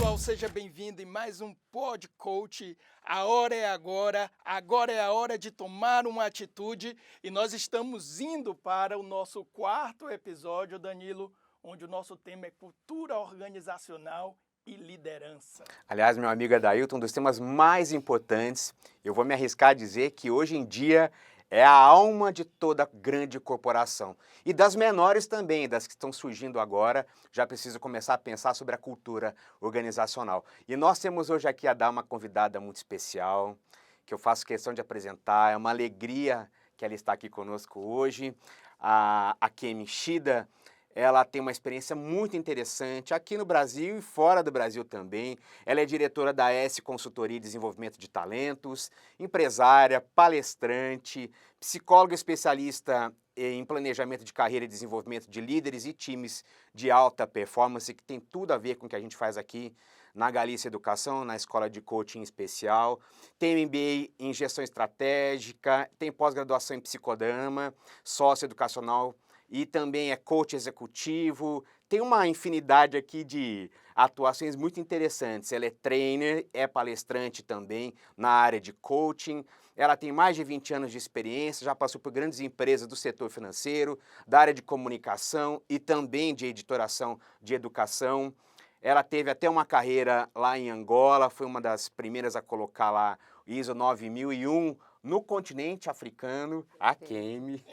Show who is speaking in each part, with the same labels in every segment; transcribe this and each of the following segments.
Speaker 1: pessoal, seja bem-vindo em mais um Pod Coach. A hora é agora, agora é a hora de tomar uma atitude e nós estamos indo para o nosso quarto episódio, Danilo, onde o nosso tema é cultura organizacional e liderança.
Speaker 2: Aliás, meu amigo Adailton, um dos temas mais importantes, eu vou me arriscar a dizer que hoje em dia é a alma de toda grande corporação. E das menores também, das que estão surgindo agora, já preciso começar a pensar sobre a cultura organizacional. E nós temos hoje aqui a dar uma convidada muito especial, que eu faço questão de apresentar, é uma alegria que ela está aqui conosco hoje, a Kemi Shida. Ela tem uma experiência muito interessante aqui no Brasil e fora do Brasil também. Ela é diretora da S Consultoria e Desenvolvimento de Talentos, empresária, palestrante, psicóloga especialista em planejamento de carreira e desenvolvimento de líderes e times de alta performance, que tem tudo a ver com o que a gente faz aqui na Galícia Educação, na Escola de Coaching Especial. Tem MBA em Gestão Estratégica, tem pós-graduação em Psicodrama, sócio educacional, e também é coach executivo, tem uma infinidade aqui de atuações muito interessantes. Ela é trainer, é palestrante também na área de coaching, ela tem mais de 20 anos de experiência, já passou por grandes empresas do setor financeiro, da área de comunicação e também de editoração de educação. Ela teve até uma carreira lá em Angola, foi uma das primeiras a colocar lá o ISO 9001, no continente africano, a Kemi.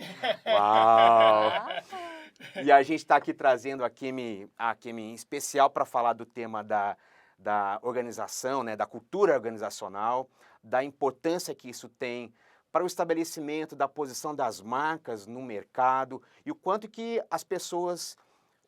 Speaker 2: Uau! E a gente está aqui trazendo a Kemi em especial para falar do tema da organização, né, da cultura organizacional, da importância que isso tem para o estabelecimento da posição das marcas no mercado e o quanto que as pessoas,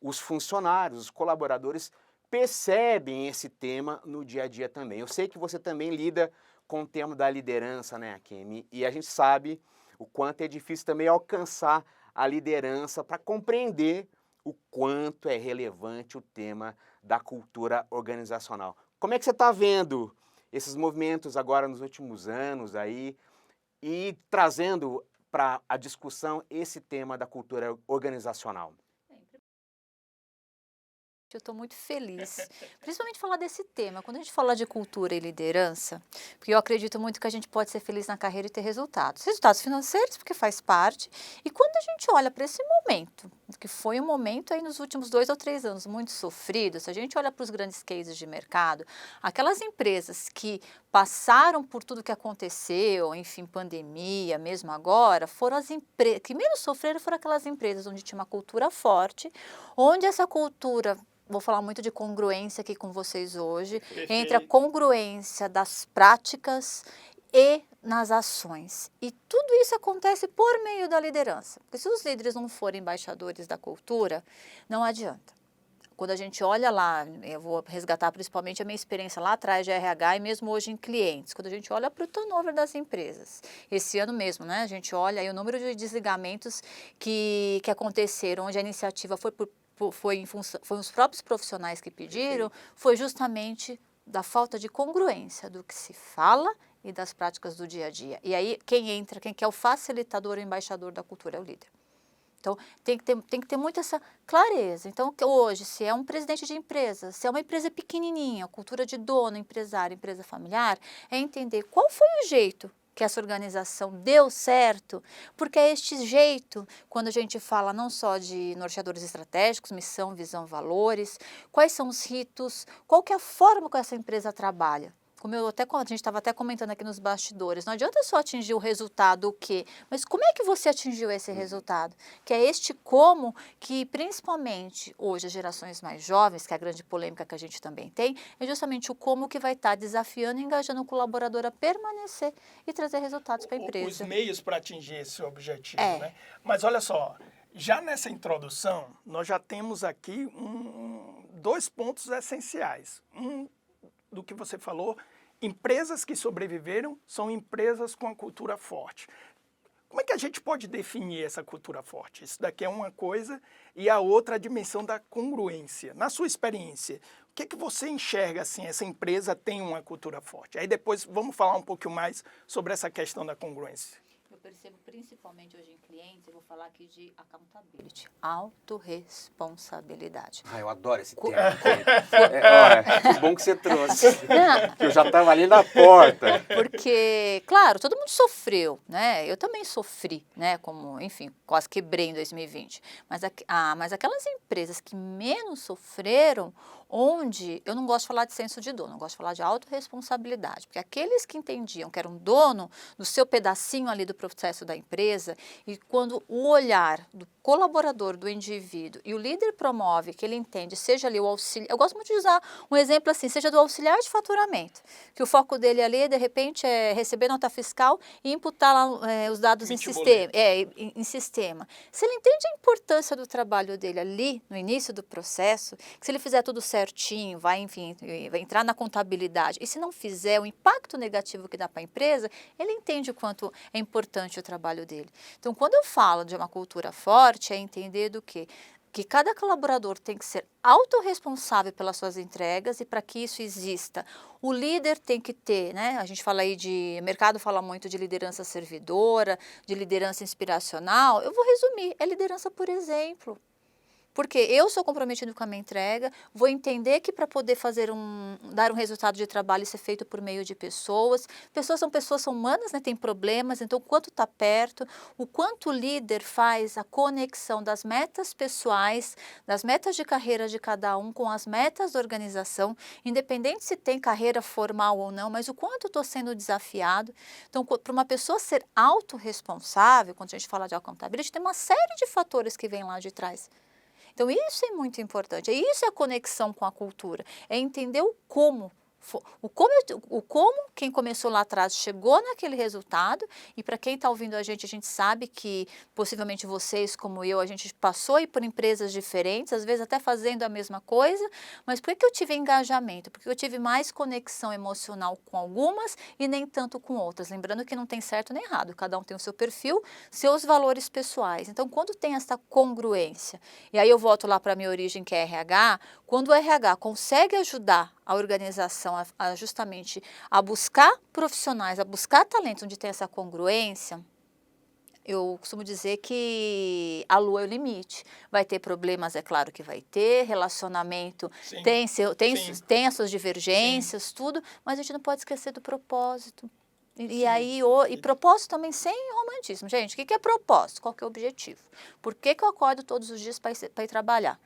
Speaker 2: os funcionários, os colaboradores percebem esse tema no dia a dia também. Eu sei que você também lida com o tema da liderança, né, Kemi? E a gente sabe o quanto é difícil também alcançar a liderança para compreender o quanto é relevante o tema da cultura organizacional. Como é que você está vendo esses movimentos agora nos últimos anos aí e trazendo para a discussão esse tema da cultura organizacional?
Speaker 3: Eu estou muito feliz, principalmente falar desse tema. Quando a gente fala de cultura e liderança, porque eu acredito muito que a gente pode ser feliz na carreira e ter resultados. Resultados financeiros, porque faz parte. E quando a gente olha para esse momento, que foi um momento aí nos últimos 2 ou 3 anos muito sofrido, se a gente olha para os grandes cases de mercado, aquelas empresas que passaram por tudo que aconteceu, enfim, pandemia, mesmo agora, foram as empresas que menos sofreram, foram aquelas empresas onde tinha uma cultura forte, onde essa cultura... Vou falar muito de congruência aqui com vocês hoje, entre a congruência das práticas e nas ações. E tudo isso acontece por meio da liderança. Porque se os líderes não forem embaixadores da cultura, não adianta. Quando a gente olha lá, eu vou resgatar principalmente a minha experiência lá atrás de RH e mesmo hoje em clientes, quando a gente olha para o turnover das empresas, esse ano mesmo, né, a gente olha aí o número de desligamentos que aconteceram, onde a iniciativa foi os próprios profissionais que pediram, foi justamente da falta de congruência do que se fala e das práticas do dia a dia. E aí quem entra, quem é o facilitador, o embaixador da cultura é o líder. Então, tem que ter muito essa clareza. Então, hoje, se é um presidente de empresa, se é uma empresa pequenininha, cultura de dono, empresário, empresa familiar, é entender qual foi o jeito que essa organização deu certo, porque é este jeito, quando a gente fala não só de norteadores estratégicos, missão, visão, valores, quais são os ritos, qual que é a forma que essa empresa trabalha. Como a gente estava até comentando aqui nos bastidores, não adianta só atingir o resultado, o quê? Mas como é que você atingiu esse resultado? Que é este como que, principalmente hoje, as gerações mais jovens, que é a grande polêmica que a gente também tem, é justamente o como que vai estar desafiando e engajando o colaborador a permanecer e trazer resultados para a empresa.
Speaker 1: Os meios para atingir esse objetivo, né? Mas olha só, já nessa introdução, nós já temos aqui 2 pontos essenciais. Do que você falou, empresas que sobreviveram são empresas com a cultura forte. Como é que a gente pode definir essa cultura forte? Isso daqui é uma coisa e a outra a dimensão da congruência. Na sua experiência, o que você enxerga assim, essa empresa tem uma cultura forte? Aí depois vamos falar um pouquinho mais sobre essa questão da congruência.
Speaker 3: percebo principalmente hoje em clientes, eu vou falar aqui de accountability, autorresponsabilidade.
Speaker 2: Eu adoro esse termo. Que bom que você trouxe. Que eu já estava ali na porta.
Speaker 3: Porque, claro, todo mundo sofreu, né? Eu também sofri, né? Como, enfim, quase quebrei em 2020. Mas aquelas empresas que menos sofreram, onde eu não gosto de falar de senso de dono, eu gosto de falar de autorresponsabilidade, porque aqueles que entendiam que eram dono do seu pedacinho ali do processo da empresa, e quando o olhar do colaborador, do indivíduo, e o líder promove que ele entende, seja ali o auxiliar, eu gosto muito de usar um exemplo assim, seja do auxiliar de faturamento, que o foco dele ali, de repente, é receber nota fiscal e imputar lá, os dados em sistema. Se ele entende a importância do trabalho dele ali, no início do processo, que se ele fizer tudo certinho, vai entrar na contabilidade, e se não fizer, o impacto negativo que dá para a empresa, ele entende o quanto é importante o trabalho dele. Então, quando eu falo de uma cultura forte, é entender do quê? Que cada colaborador tem que ser autorresponsável pelas suas entregas, e para que isso exista, o líder tem que ter, né? A gente fala aí o mercado fala muito de liderança servidora, de liderança inspiracional. Eu vou resumir, é liderança por exemplo. Porque eu sou comprometido com a minha entrega, vou entender que para poder dar um resultado de trabalho, isso é feito por meio de pessoas. Pessoas são humanas, né? Tem problemas, então o quanto está perto, o quanto o líder faz a conexão das metas pessoais, das metas de carreira de cada um com as metas da organização, independente se tem carreira formal ou não, mas o quanto estou sendo desafiado. Então, para uma pessoa ser autorresponsável, quando a gente fala de accountability, tem uma série de fatores que vêm lá de trás. Então, isso é muito importante, isso é a conexão com a cultura, é entender o como quem começou lá atrás chegou naquele resultado, e para quem está ouvindo a gente sabe que possivelmente vocês, como eu, a gente passou aí por empresas diferentes, às vezes até fazendo a mesma coisa, mas por que eu tive engajamento? Porque eu tive mais conexão emocional com algumas e nem tanto com outras, lembrando que não tem certo nem errado, cada um tem o seu perfil, seus valores pessoais. Então, quando tem essa congruência, e aí eu volto lá para a minha origem, que é RH, quando o RH consegue ajudar a organização justamente a buscar profissionais, a buscar talentos onde tem essa congruência, eu costumo dizer que a lua é o limite. Vai ter problemas, é claro que vai ter, relacionamento tem as suas divergências, tudo, mas a gente não pode esquecer do propósito. E propósito também sem romantismo. Gente, o que é propósito? Qual que é o objetivo? Por que eu acordo todos os dias para ir trabalhar?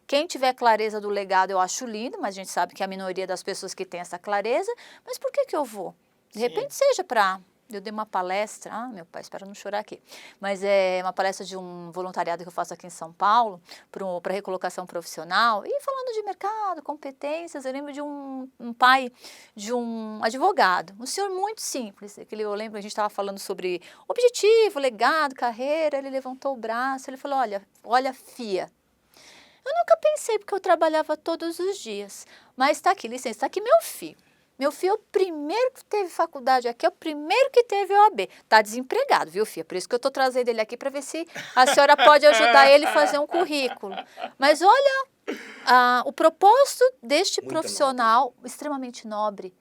Speaker 3: Quem tiver clareza do legado, eu acho lindo, mas a gente sabe que a minoria das pessoas que tem essa clareza, mas por que eu vou? De repente seja para... Eu dei uma palestra, meu pai, espero não chorar aqui, mas é uma palestra de um voluntariado que eu faço aqui em São Paulo, para recolocação profissional, e falando de mercado, competências, eu lembro de um pai de um advogado, um senhor muito simples, eu lembro, a gente estava falando sobre objetivo, legado, carreira, ele levantou o braço, ele falou, olha, Fia, eu nunca pensei porque eu trabalhava todos os dias, mas está aqui, licença, está aqui meu filho. Meu filho é o primeiro que teve faculdade aqui, é o primeiro que teve OAB. Está desempregado, viu, filha? Por isso que eu estou trazendo ele aqui para ver se a senhora pode ajudar ele a fazer um currículo. Mas olha, o propósito deste muito profissional nobre. Extremamente nobre.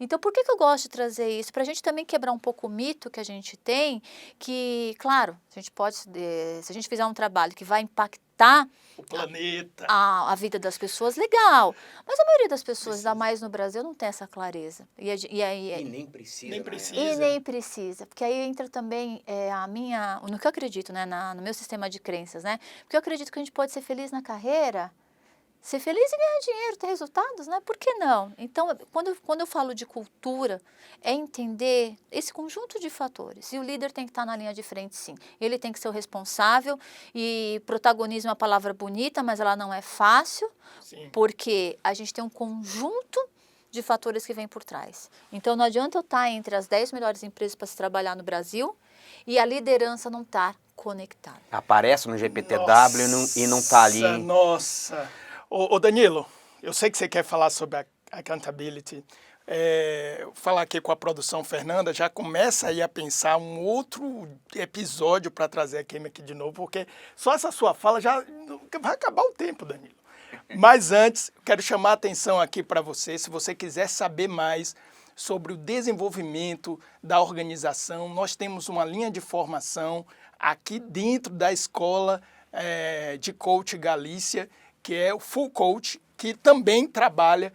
Speaker 3: Então, por que eu gosto de trazer isso? Para a gente também quebrar um pouco o mito que a gente tem, que, claro, a gente pode, se a gente fizer um trabalho que vai impactar
Speaker 1: o planeta,
Speaker 3: a vida das pessoas, legal. Mas a maioria das pessoas, ainda mais no Brasil, não tem essa clareza.
Speaker 2: E nem precisa.
Speaker 3: E nem precisa. Porque aí entra também no que eu acredito, né, no meu sistema de crenças, né? Porque eu acredito que a gente pode ser feliz na carreira, ser feliz e ganhar dinheiro, ter resultados, né? Por que não? Então, quando eu falo de cultura, é entender esse conjunto de fatores. E o líder tem que estar na linha de frente, sim. Ele tem que ser o responsável. E protagonismo é uma palavra bonita, mas ela não é fácil, sim. Porque a gente tem um conjunto de fatores que vem por trás. Então, não adianta eu estar entre as 10 melhores empresas para se trabalhar no Brasil e a liderança não estar conectada.
Speaker 2: Aparece no GPTW e não está ali.
Speaker 1: Nossa! Ô Danilo, eu sei que você quer falar sobre a accountability. Falar aqui com a produção Fernanda, já começa aí a pensar um outro episódio para trazer a Kemi aqui de novo, porque só essa sua fala já vai acabar o tempo, Danilo. Mas antes, quero chamar a atenção aqui para você, se você quiser saber mais sobre o desenvolvimento da organização. Nós temos uma linha de formação aqui dentro da escola de Coach Galícia, que é o Full Coach, que também trabalha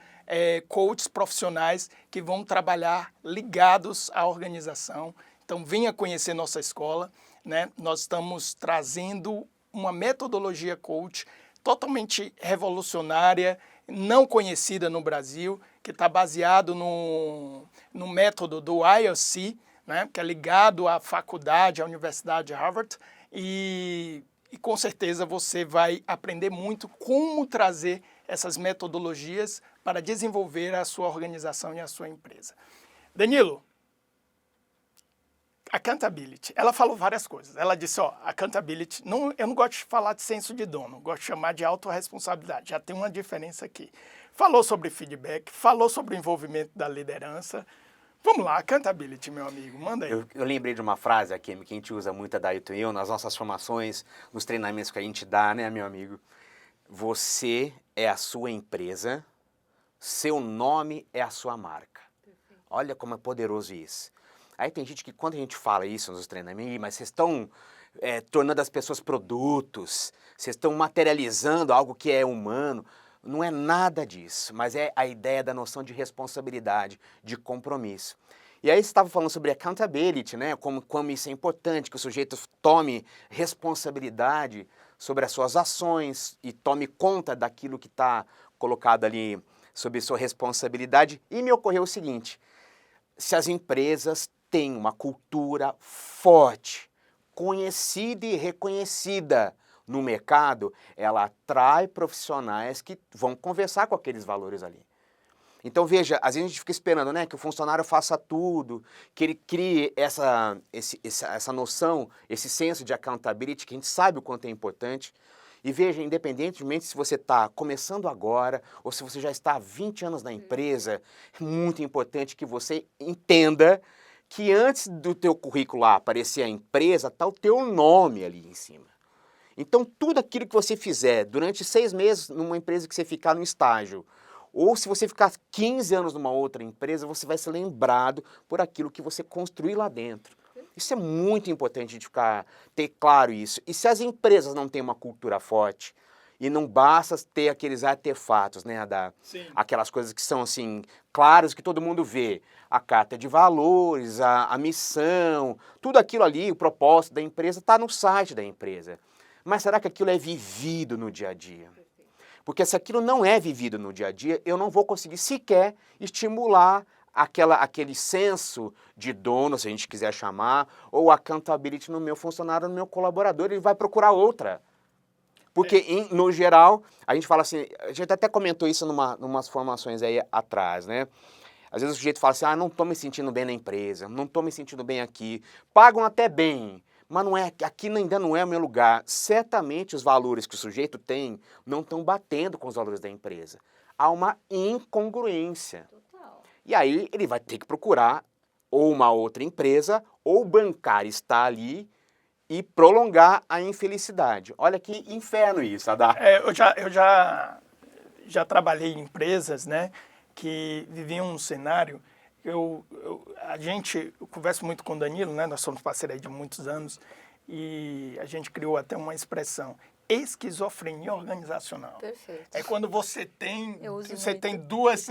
Speaker 1: coaches profissionais que vão trabalhar ligados à organização. Então, venha conhecer nossa escola, né? Nós estamos trazendo uma metodologia coach totalmente revolucionária, não conhecida no Brasil, que está baseado no método do IOC, né? Que é ligado à faculdade, à Universidade de Harvard, e com certeza você vai aprender muito como trazer essas metodologias para desenvolver a sua organização e a sua empresa. Danilo, accountability. Ela falou várias coisas. Ela disse, accountability, eu não gosto de falar de senso de dono, gosto de chamar de autorresponsabilidade. Já tem uma diferença aqui. Falou sobre feedback, falou sobre o envolvimento da liderança. Vamos lá, accountability, meu amigo, manda aí.
Speaker 2: Eu lembrei de uma frase aqui que a gente usa muito da Ailton e eu, nas nossas formações, nos treinamentos que a gente dá, né, meu amigo? Você é a sua empresa, seu nome é a sua marca. Olha como é poderoso isso. Aí tem gente que, quando a gente fala isso nos treinamentos, mas vocês estão tornando as pessoas produtos, vocês estão materializando algo que é humano. Não é nada disso, mas é a ideia da noção de responsabilidade, de compromisso. E aí você estava falando sobre accountability, né? Como isso é importante, que o sujeito tome responsabilidade sobre as suas ações e tome conta daquilo que está colocado ali sob sua responsabilidade. E me ocorreu o seguinte, se as empresas têm uma cultura forte, conhecida e reconhecida no mercado, ela atrai profissionais que vão conversar com aqueles valores ali. Então, veja, às vezes a gente fica esperando, né, que o funcionário faça tudo, que ele crie essa noção, esse senso de accountability, que a gente sabe o quanto é importante. E veja, independentemente se você está começando agora ou se você já está há 20 anos na empresa, é muito importante que você entenda que antes do teu currículo lá aparecer a empresa, está o teu nome ali em cima. Então, tudo aquilo que você fizer durante 6 meses numa empresa que você ficar no estágio, ou se você ficar 15 anos numa outra empresa, você vai ser lembrado por aquilo que você construiu lá dentro. Isso é muito importante de ter claro isso. E se as empresas não têm uma cultura forte, e não basta ter aqueles artefatos, né, aquelas coisas que são assim, claras, que todo mundo vê, a carta de valores, a missão, tudo aquilo ali, o propósito da empresa está no site da empresa. Mas será que aquilo é vivido no dia a dia? Porque se aquilo não é vivido no dia a dia, eu não vou conseguir sequer estimular aquele senso de dono, se a gente quiser chamar, ou accountability no meu funcionário, no meu colaborador, ele vai procurar outra. Porque, no geral, a gente fala assim, a gente até comentou isso numas formações aí atrás, né? Às vezes o sujeito fala assim, não estou me sentindo bem na empresa, não estou me sentindo bem aqui, pagam até bem, mas não é, aqui ainda não é o meu lugar. Certamente os valores que o sujeito tem não estão batendo com os valores da empresa. Há uma incongruência. Total. E aí ele vai ter que procurar ou uma outra empresa, ou o bancário está ali e prolongar a infelicidade. Olha que inferno isso, Adá.
Speaker 1: Eu já trabalhei em empresas, né, que viviam um cenário. Eu converso muito com o Danilo, né, nós somos parceiros aí de muitos anos, e a gente criou até uma expressão, esquizofrenia organizacional.
Speaker 3: Perfeito.
Speaker 1: É quando você tem duas...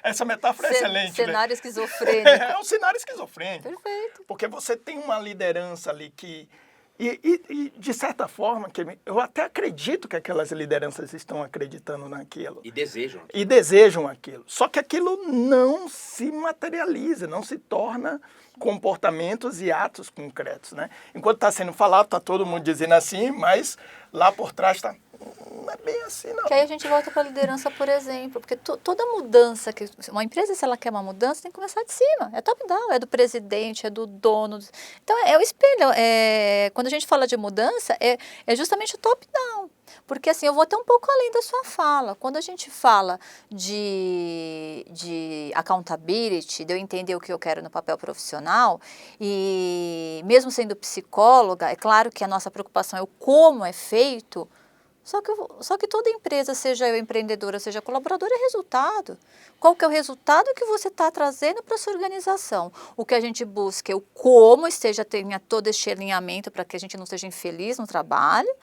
Speaker 1: Essa metáfora é excelente,
Speaker 3: cenário,
Speaker 1: né?
Speaker 3: Esquizofrênico.
Speaker 1: É um cenário esquizofrênico.
Speaker 3: Perfeito.
Speaker 1: Porque você tem uma liderança ali que... E de certa forma, eu até acredito que aquelas lideranças estão acreditando naquilo.
Speaker 2: E desejam.
Speaker 1: E desejam aquilo. Só que aquilo não se materializa, não se torna comportamentos e atos concretos, né? Enquanto está sendo falado, está todo mundo dizendo assim, mas lá por trás está... Não é bem assim, não.
Speaker 3: Que aí a gente volta para a liderança, por exemplo, porque toda mudança, uma empresa, se ela quer uma mudança, tem que começar de cima. É top-down, é do presidente, é do dono. Então, é o espelho. Quando a gente fala de mudança, é justamente o top-down. Porque, assim, eu vou até um pouco além da sua fala. Quando a gente fala de accountability, de eu entender o que eu quero no papel profissional, e mesmo sendo psicóloga, é claro que a nossa preocupação é o como é feito. Só que toda empresa, seja eu empreendedora, seja colaboradora, é resultado. Qual que é o resultado que você está trazendo para a sua organização? O que a gente busca é o como tenha todo este alinhamento para que a gente não seja infeliz no trabalho.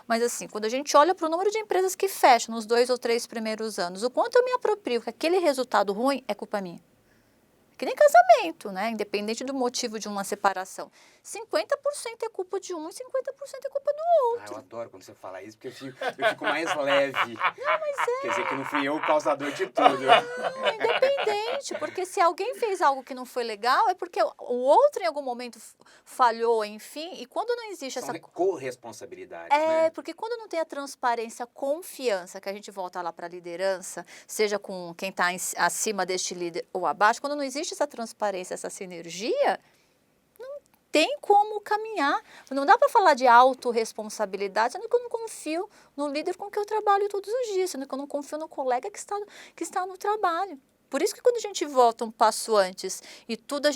Speaker 3: Mas assim, quando a gente olha para o número de empresas que fecham nos 2 ou 3 primeiros anos, o quanto eu me aproprio que aquele resultado ruim é culpa minha. Que nem casamento, né? Independente do motivo de uma separação. 50% é culpa de um e 50% é culpa do outro.
Speaker 2: Eu adoro quando você fala isso, porque eu fico mais leve.
Speaker 3: Não, mas é.
Speaker 2: Quer dizer que não fui eu o causador de tudo.
Speaker 3: Não, independente, porque se alguém fez algo que não foi legal, é porque o outro em algum momento falhou, enfim, e quando não existe
Speaker 2: São
Speaker 3: essa...
Speaker 2: corresponsabilidades,
Speaker 3: É,
Speaker 2: né?
Speaker 3: porque quando não tem a transparência, a confiança, que a gente volta lá para a liderança, seja com quem está acima deste líder ou abaixo, quando não existe essa transparência, essa sinergia, não tem como caminhar. Não dá para falar de autorresponsabilidade, sendo que eu não confio no líder com que eu trabalho todos os dias, sendo que eu não confio no colega que está no trabalho. Por isso que quando a gente volta um passo antes e tudo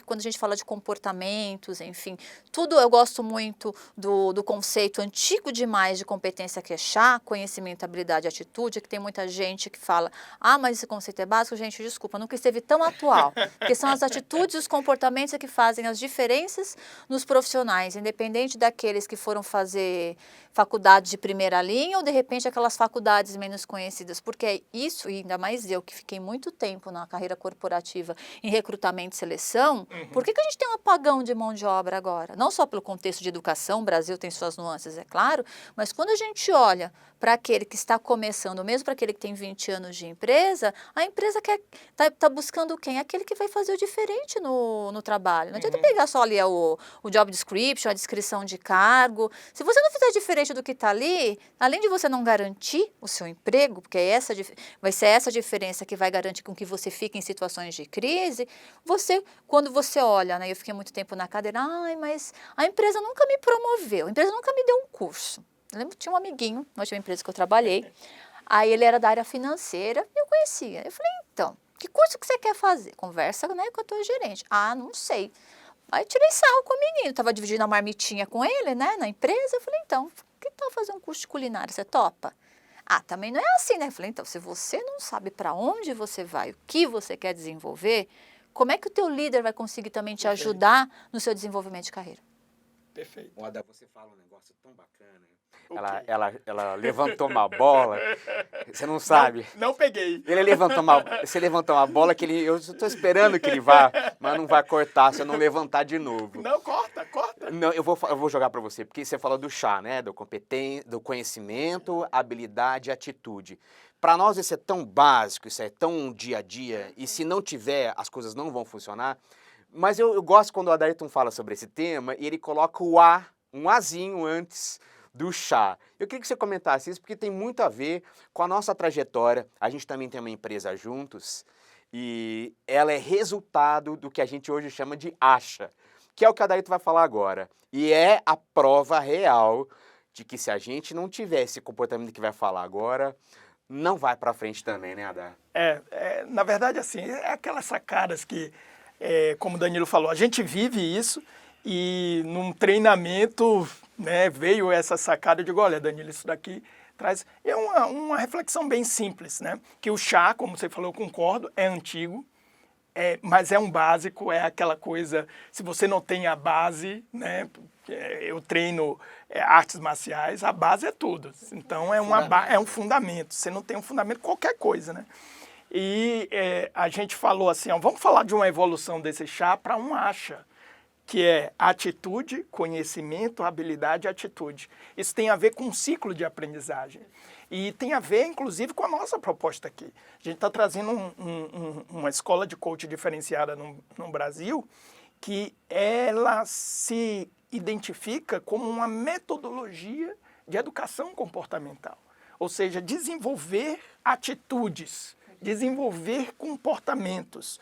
Speaker 3: quando a gente fala de comportamentos, enfim, tudo eu gosto muito do conceito antigo demais de competência que é chá, conhecimento, habilidade e atitude, que tem muita gente que fala, mas esse conceito é básico, gente, desculpa, nunca esteve tão atual, porque são as atitudes e os comportamentos que fazem as diferenças nos profissionais, independente daqueles que foram fazer faculdades de primeira linha ou de repente aquelas faculdades menos conhecidas, porque é isso, e ainda mais eu que fiquei muito tempo na carreira corporativa em recrutamento e seleção, por que a gente tem um apagão de mão de obra agora? Não só pelo contexto de educação, o Brasil tem suas nuances, é claro, mas quando a gente olha para aquele que está começando, mesmo para aquele que tem 20 anos de empresa, a empresa está buscando quem? Aquele que vai fazer o diferente no trabalho. Não adianta pegar só ali o job description, a descrição de cargo. Se você não fizer diferente do que está ali, além de você não garantir o seu emprego, porque vai ser essa diferença que vai garantir com que você fique em situações de crise, quando você olha, né, eu fiquei muito tempo na cadeira, mas a empresa nunca me promoveu, a empresa nunca me deu um curso. Eu lembro que tinha um amiguinho, na última empresa que eu trabalhei, aí ele era da área financeira, e eu conhecia. Eu falei, então, que curso que você quer fazer? Conversa, né, com a tua gerente. Não sei. Aí tirei sarro com o menino, estava dividindo a marmitinha com ele, né, na empresa. Eu falei, então, que tal fazer um curso de culinária, você topa? Também não é assim, né? Eu falei, então, se você não sabe para onde você vai, o que você quer desenvolver, como é que o teu líder vai conseguir também te ajudar no seu desenvolvimento de carreira?
Speaker 1: Perfeito.
Speaker 2: Ada, você fala um negócio tão bacana. Ela levantou uma bola, você não sabe.
Speaker 1: Não peguei.
Speaker 2: Você levantou uma bola que eu estou esperando que ele vá, mas não vai cortar se eu não levantar de novo.
Speaker 1: Não, corta.
Speaker 2: Não, eu vou jogar para você, porque você falou do chá, né? Do conhecimento, habilidade e atitude. Para nós isso é tão básico, isso é tão dia a dia, e se não tiver, as coisas não vão funcionar. Mas eu gosto quando o Adairton fala sobre esse tema e ele coloca um azinho antes do chá. Eu queria que você comentasse isso, porque tem muito a ver com a nossa trajetória. A gente também tem uma empresa juntos e ela é resultado do que a gente hoje chama de acha, que é o que a Adairton vai falar agora. E é a prova real de que se a gente não tiver esse comportamento que vai falar agora, não vai para frente também, né, Ada?
Speaker 1: Na verdade, assim, é aquelas sacadas que, como o Danilo falou, a gente vive isso e num treinamento, né, veio essa sacada, eu digo, olha, Danilo, isso daqui traz... É uma reflexão bem simples, né? Que o chá, como você falou, eu concordo, é antigo, mas é um básico, é aquela coisa, se você não tem a base, né? Eu treino artes marciais, a base é tudo. Então, é um fundamento. Você não tem um fundamento, qualquer coisa, né? E a gente falou assim, vamos falar de uma evolução desse chá para um acha, que é atitude, conhecimento, habilidade e atitude. Isso tem a ver com um ciclo de aprendizagem. E tem a ver, inclusive, com a nossa proposta aqui. A gente está trazendo uma escola de coach diferenciada no Brasil, que ela se identifica como uma metodologia de educação comportamental. Ou seja, desenvolver atitudes, desenvolver comportamentos.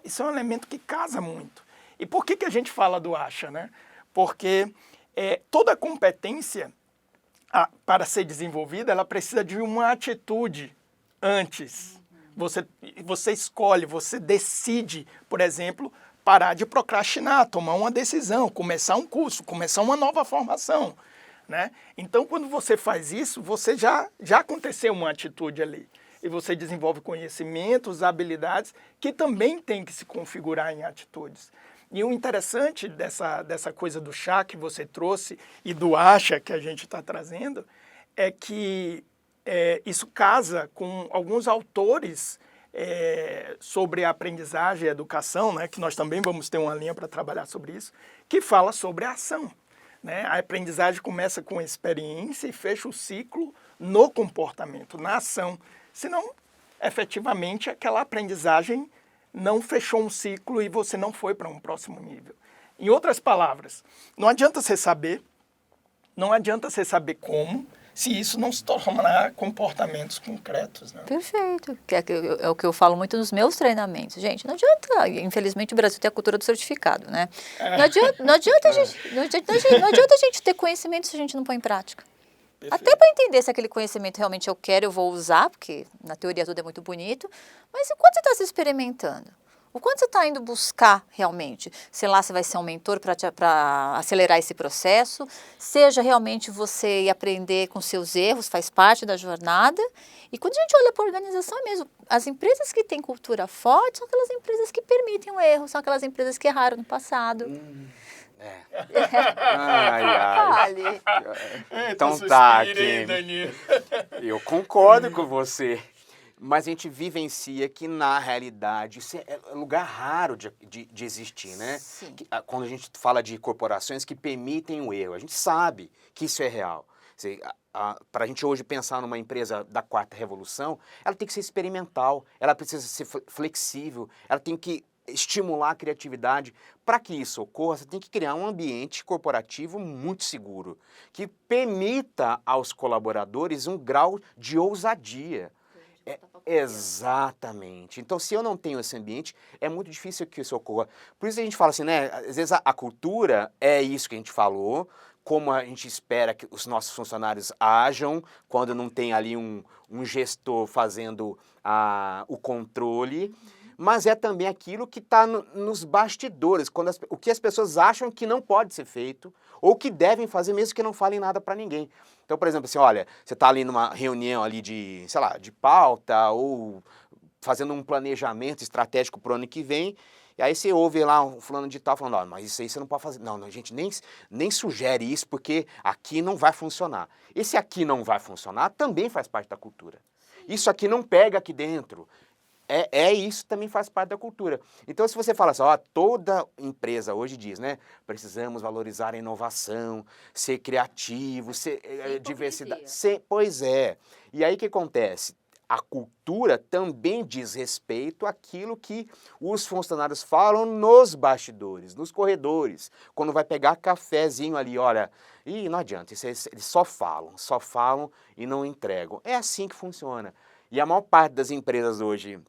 Speaker 1: Isso é um elemento que casa muito. E por que a gente fala do acha, né? Porque toda competência, para ser desenvolvida, ela precisa de uma atitude antes. Você escolhe, você decide, por exemplo, parar de procrastinar, tomar uma decisão, começar um curso, começar uma nova formação. né? Então, quando você faz isso, você já aconteceu uma atitude ali. E você desenvolve conhecimentos, habilidades que também tem que se configurar em atitudes. E o interessante dessa coisa do chá que você trouxe e do acha que a gente está trazendo é que isso casa com alguns autores sobre a aprendizagem e educação, né, que nós também vamos ter uma linha para trabalhar sobre isso, que fala sobre a ação. Né? A aprendizagem começa com experiência e fecha o ciclo no comportamento, na ação. Senão, efetivamente, aquela aprendizagem não fechou um ciclo e você não foi para um próximo nível. Em outras palavras, não adianta você saber como, se isso não se tornar comportamentos concretos. Né?
Speaker 3: Perfeito. É o que eu falo muito nos meus treinamentos. Gente, não adianta, infelizmente o Brasil tem a cultura do certificado, né? Não adianta a gente ter conhecimento se a gente não põe em prática. Perfeito. Até para entender se aquele conhecimento realmente eu quero, eu vou usar, porque na teoria tudo é muito bonito, mas o quanto você está se experimentando? O quanto você está indo buscar realmente? Sei lá, você vai ser um mentor para acelerar esse processo, seja realmente você ir aprender com seus erros, faz parte da jornada. E quando a gente olha para a organização mesmo, as empresas que têm cultura forte são aquelas empresas que permitem o erro, são aquelas empresas que erraram no passado.
Speaker 2: Ai. Então tá, Kim. Eu concordo com você. Mas a gente vivencia que, na realidade, isso é lugar raro de existir, né?
Speaker 3: Sim.
Speaker 2: Quando a gente fala de corporações que permitem o erro, a gente sabe que isso é real. Para a gente hoje pensar numa empresa da quarta revolução, ela tem que ser experimental, ela precisa ser flexível, ela tem que estimular a criatividade. Para que isso ocorra, você tem que criar um ambiente corporativo muito seguro, que permita aos colaboradores um grau de ousadia. Exatamente. Então, se eu não tenho esse ambiente, é muito difícil que isso ocorra. Por isso a gente fala assim, né? Às vezes a cultura é isso que a gente falou, como a gente espera que os nossos funcionários ajam quando não tem ali um gestor fazendo o controle, mas é também aquilo que está nos bastidores, o que as pessoas acham que não pode ser feito ou que devem fazer mesmo que não falem nada para ninguém. Então, por exemplo, assim, olha, você está ali numa reunião ali de, sei lá, de pauta ou fazendo um planejamento estratégico para o ano que vem, e aí você ouve lá um fulano de tal falando, mas isso aí você não pode fazer. Não, gente, nem sugere isso porque aqui não vai funcionar. Esse aqui não vai funcionar também faz parte da cultura. Isso aqui não pega aqui dentro. Isso também faz parte da cultura. Então, se você fala assim, toda empresa hoje diz, né? Precisamos valorizar a inovação, ser criativo, ser diversidade. Pois é. E aí o que acontece? A cultura também diz respeito àquilo que os funcionários falam nos bastidores, nos corredores. Quando vai pegar cafezinho ali, olha, não adianta, eles só falam e não entregam. É assim que funciona. E a maior parte das empresas hoje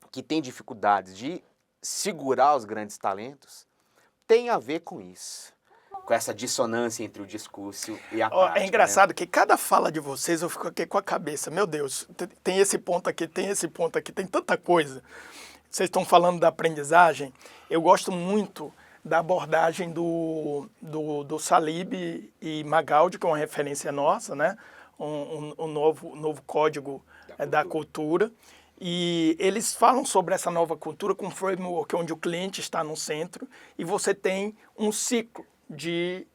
Speaker 2: que tem dificuldades de segurar os grandes talentos, tem a ver com isso, com essa dissonância entre o discurso e a prática.
Speaker 1: É engraçado, né? Que cada fala de vocês eu fico aqui com a cabeça, meu Deus, tem esse ponto aqui, tem tanta coisa. Vocês estão falando da aprendizagem, eu gosto muito da abordagem do Salib e Magaldi, que é uma referência nossa, né? um novo código da cultura. E eles falam sobre essa nova cultura com um framework onde o cliente está no centro e você tem um ciclo de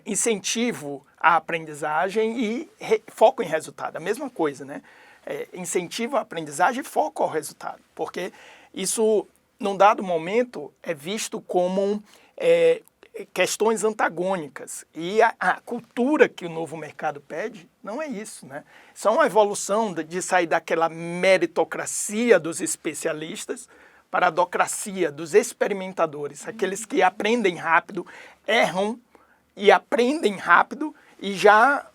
Speaker 1: incentivo à aprendizagem e foco em resultado. A mesma coisa, né? Incentivo à aprendizagem e foco ao resultado. Porque isso, num dado momento, é visto como questões antagônicas. E a cultura que o novo mercado pede não é isso, né? Isso é uma evolução de sair daquela meritocracia dos especialistas para a docracia dos experimentadores, aqueles que aprendem rápido, erram e aprendem rápido e já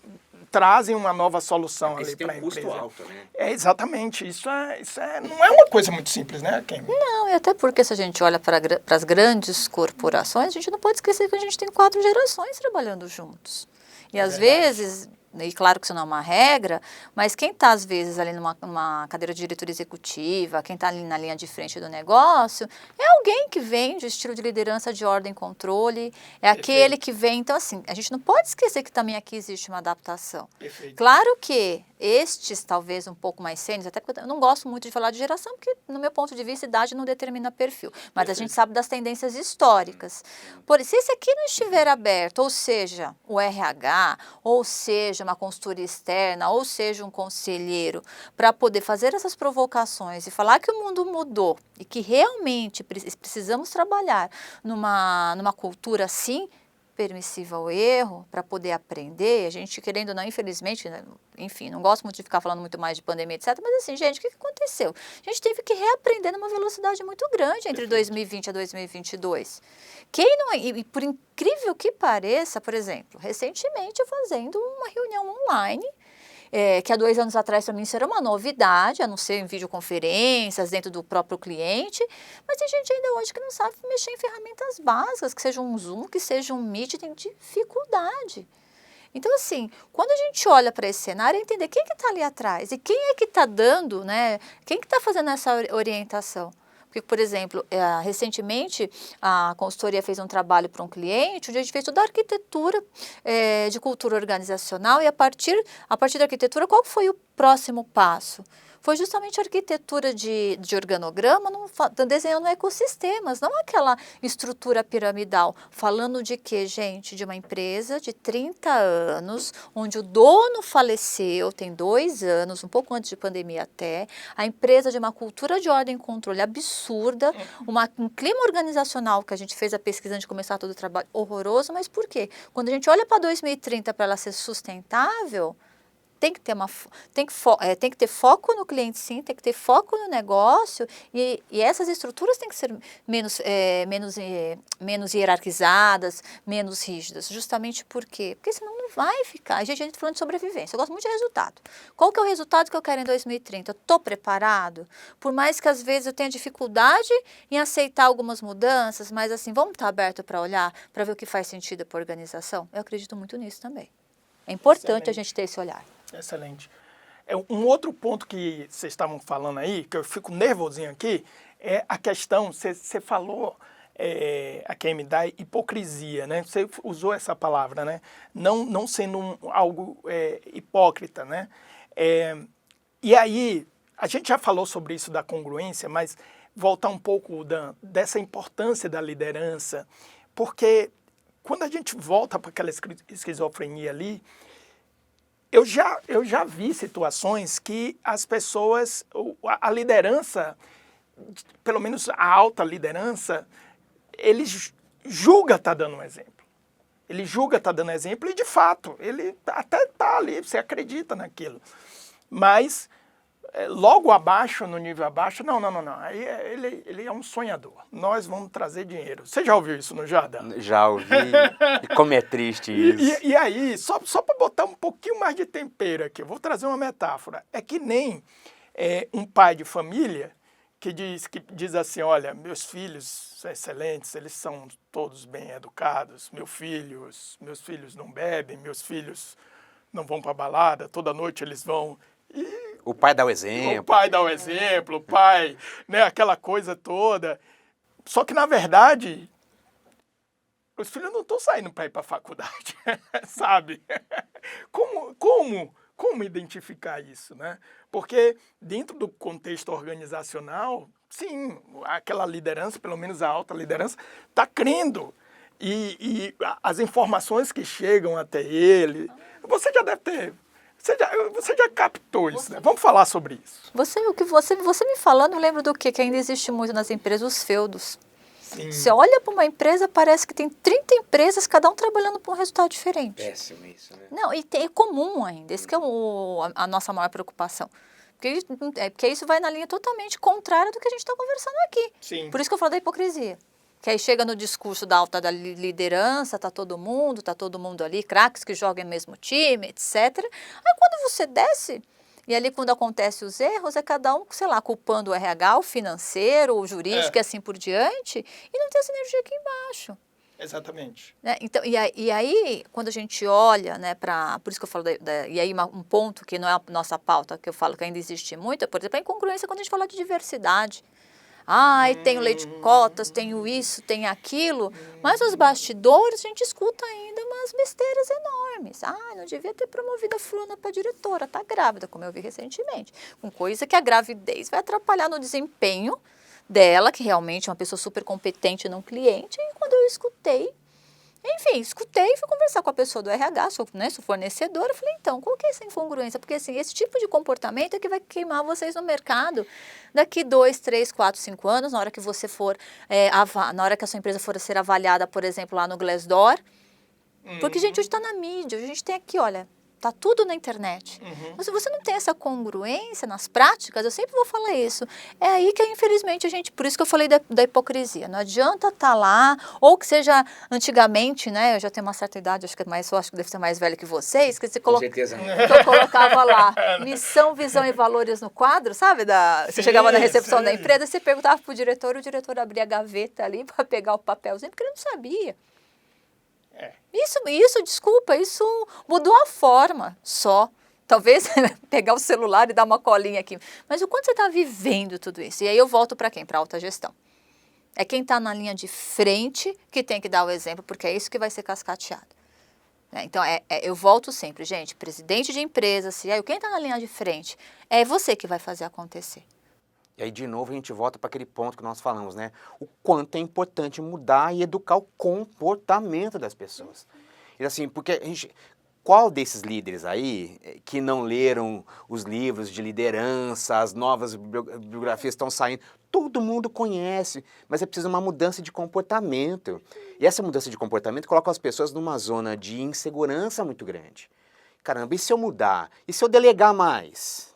Speaker 1: trazem uma nova solução ali para a empresa.
Speaker 2: Tem um custo alto, né?
Speaker 1: Exatamente. Isso não é uma coisa muito simples, né, Kim?
Speaker 3: Não, e até porque se a gente olha para as grandes corporações, a gente não pode esquecer que a gente tem 4 gerações trabalhando juntos. E às vezes e claro que isso não é uma regra, mas quem está às vezes ali numa cadeira de diretoria executiva, quem está ali na linha de frente do negócio, é alguém que vem de estilo de liderança de ordem e controle, é aquele que vem, então assim, a gente não pode esquecer que também aqui existe uma adaptação.
Speaker 1: Perfeito.
Speaker 3: Claro que estes talvez um pouco mais sêniores, até porque eu não gosto muito de falar de geração, porque no meu ponto de vista idade não determina perfil, mas a gente sabe das tendências históricas. Por isso, se esse aqui não estiver aberto, ou seja, o RH, ou seja, uma consultoria externa, ou seja, um conselheiro, para poder fazer essas provocações e falar que o mundo mudou e que realmente precisamos trabalhar numa cultura assim, permissiva ao erro, para poder aprender, a gente querendo ou não, infelizmente, né, enfim, não gosto muito de ficar falando muito mais de pandemia, etc, mas assim, gente, o que aconteceu? A gente teve que reaprender numa velocidade muito grande entre 2020 a 2022. Quem não, e por incrível que pareça, por exemplo, recentemente fazendo uma reunião online, que há 2 anos atrás para mim isso era uma novidade, a não ser em videoconferências dentro do próprio cliente, mas tem gente ainda hoje que não sabe mexer em ferramentas básicas, que seja um Zoom, que seja um Meet, tem dificuldade. Então, assim, quando a gente olha para esse cenário, é entender quem que está ali atrás e quem é que está dando, né? Quem que está fazendo essa orientação. Porque, por exemplo, recentemente a consultoria fez um trabalho para um cliente, onde a gente fez toda a arquitetura de cultura organizacional e a partir da arquitetura, qual foi o próximo passo? Foi justamente a arquitetura de organograma, desenhando ecossistemas, não aquela estrutura piramidal. Falando de quê, gente? De uma empresa de 30 anos, onde o dono faleceu, tem 2 anos, um pouco antes de pandemia até, a empresa de uma cultura de ordem e controle absurda, um clima organizacional que a gente fez a pesquisa antes de começar todo o trabalho horroroso, mas por quê? Quando a gente olha para 2030 para ela ser sustentável, tem que ter foco no cliente, sim, tem que ter foco no negócio e essas estruturas têm que ser menos hierarquizadas, menos rígidas. Justamente por quê? Porque senão não vai ficar. A gente está falando de sobrevivência. Eu gosto muito de resultado. Qual que é o resultado que eu quero em 2030? Estou preparado? Por mais que às vezes eu tenha dificuldade em aceitar algumas mudanças, mas assim, vamos estar aberto para olhar, para ver o que faz sentido para a organização? Eu acredito muito nisso também. É importante a gente ter esse olhar.
Speaker 1: Excelente. Um outro ponto que vocês estavam falando aí, que eu fico nervosinho aqui, é a questão, você falou aqui me dá hipocrisia, né? Você usou essa palavra, né? Não sendo algo hipócrita, né? E aí, a gente já falou sobre isso da congruência, mas voltar um pouco dessa importância da liderança, porque quando a gente volta para aquela esquizofrenia ali, eu já vi situações que as pessoas, a liderança, pelo menos a alta liderança, ele julga estar dando um exemplo. Ele julga estar dando exemplo e, de fato, ele até está ali, você acredita naquilo. Mas, logo abaixo, no nível abaixo, não. Aí ele é um sonhador. Nós vamos trazer dinheiro. Você já ouviu isso no Jardim?
Speaker 2: Já ouvi. E como é triste isso.
Speaker 1: E aí, só para botar um pouquinho mais de tempero aqui, eu vou trazer uma metáfora. É que nem um pai de família que diz assim, olha, meus filhos são excelentes, eles são todos bem educados, meus filhos não bebem, meus filhos não vão para balada, toda noite eles vão...
Speaker 2: O pai dá o exemplo.
Speaker 1: O pai dá o exemplo, o pai, né, aquela coisa toda. Só que, na verdade, os filhos não estão saindo para ir para a faculdade, sabe? Como identificar isso, né? Porque dentro do contexto organizacional, sim, aquela liderança, pelo menos a alta liderança, está crendo. E as informações que chegam até ele, você já deve ter... Você já captou isso, né? Vamos falar sobre isso.
Speaker 3: Você me falando, eu lembro do quê? Que ainda existe muito nas empresas, os feudos.
Speaker 1: Sim.
Speaker 3: Você olha para uma empresa, parece que tem 30 empresas, cada um trabalhando para um resultado diferente.
Speaker 2: Péssimo isso, né?
Speaker 3: Não, e é comum ainda, esse que é a nossa maior preocupação. Porque isso vai na linha totalmente contrária do que a gente está conversando aqui.
Speaker 1: Sim.
Speaker 3: Por isso que eu falo da hipocrisia. Que aí chega no discurso da alta da liderança, tá todo mundo ali, craques que jogam no mesmo time, etc. Aí quando você desce, e ali quando acontecem os erros, é cada um, sei lá, culpando o RH, o financeiro, o jurídico e assim por diante, e não tem essa energia aqui embaixo.
Speaker 1: Exatamente.
Speaker 3: Né? Então, e aí, quando a gente olha, né, por isso que eu falo, e aí um ponto que não é a nossa pauta, que eu falo que ainda existe muito, é, por exemplo, a incongruência quando a gente fala de diversidade. Ai, tenho leite cotas, tenho isso, tenho aquilo, mas os bastidores a gente escuta ainda umas besteiras enormes. Ah, não devia ter promovido a fulana para diretora, tá grávida, como eu vi recentemente. Com coisa que a gravidez vai atrapalhar no desempenho dela, que realmente é uma pessoa super competente num cliente, e quando eu escutei, escutei e fui conversar com a pessoa do RH, sou fornecedora, eu falei, então, qual que é essa incongruência? Porque, assim, esse tipo de comportamento é que vai queimar vocês no mercado daqui 2, 3, 4, 5 anos, na hora que você for, na hora que a sua empresa for ser avaliada, por exemplo, lá no Glassdoor, porque, gente, hoje está na mídia, a gente tem aqui, olha, tá tudo na internet. Mas se você não tem essa congruência nas práticas, eu sempre vou falar isso. É aí que, infelizmente, por isso que eu falei da hipocrisia. Não adianta estar lá, ou que seja antigamente, né? Eu já tenho uma certa idade, acho que deve ser mais velha que vocês, que você
Speaker 2: Com certeza.
Speaker 3: que eu colocava lá missão, visão e valores no quadro, sabe? Você chegava na recepção da empresa, você perguntava pro diretor, o diretor abria a gaveta ali para pegar o papelzinho, porque ele não sabia. Desculpa, isso mudou a forma só. Talvez pegar o celular e dar uma colinha aqui. Mas o quanto você está vivendo tudo isso? E aí eu volto para quem? Para a alta gestão. É quem está na linha de frente que tem que dar o exemplo, porque é isso que vai ser cascateado. Então, eu volto sempre, gente, presidente de empresa, CEO, quem está na linha de frente, é você que vai fazer acontecer.
Speaker 2: E aí, de novo, a gente volta para aquele ponto que nós falamos, né? O quanto é importante mudar e educar o comportamento das pessoas. E assim, porque qual desses líderes aí que não leram os livros de liderança, as novas biografias estão saindo? Todo mundo conhece, mas é preciso uma mudança de comportamento. E essa mudança de comportamento coloca as pessoas numa zona de insegurança muito grande. Caramba, e se eu mudar? E se eu delegar mais?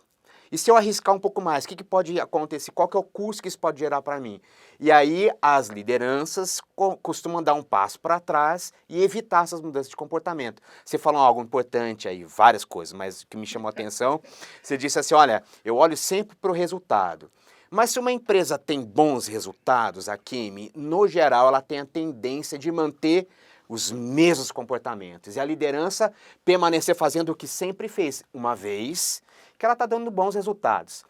Speaker 2: E se eu arriscar um pouco mais, o que pode acontecer? Qual que é o custo que isso pode gerar para mim? E aí as lideranças costumam dar um passo para trás e evitar essas mudanças de comportamento. Você falou algo importante aí, várias coisas, mas o que me chamou a atenção, você disse assim, olha, eu olho sempre para o resultado. Mas se uma empresa tem bons resultados, a Kimi, no geral, ela tem a tendência de manter os mesmos comportamentos. E a liderança permanecer fazendo o que sempre fez, uma vez que ela está dando bons resultados.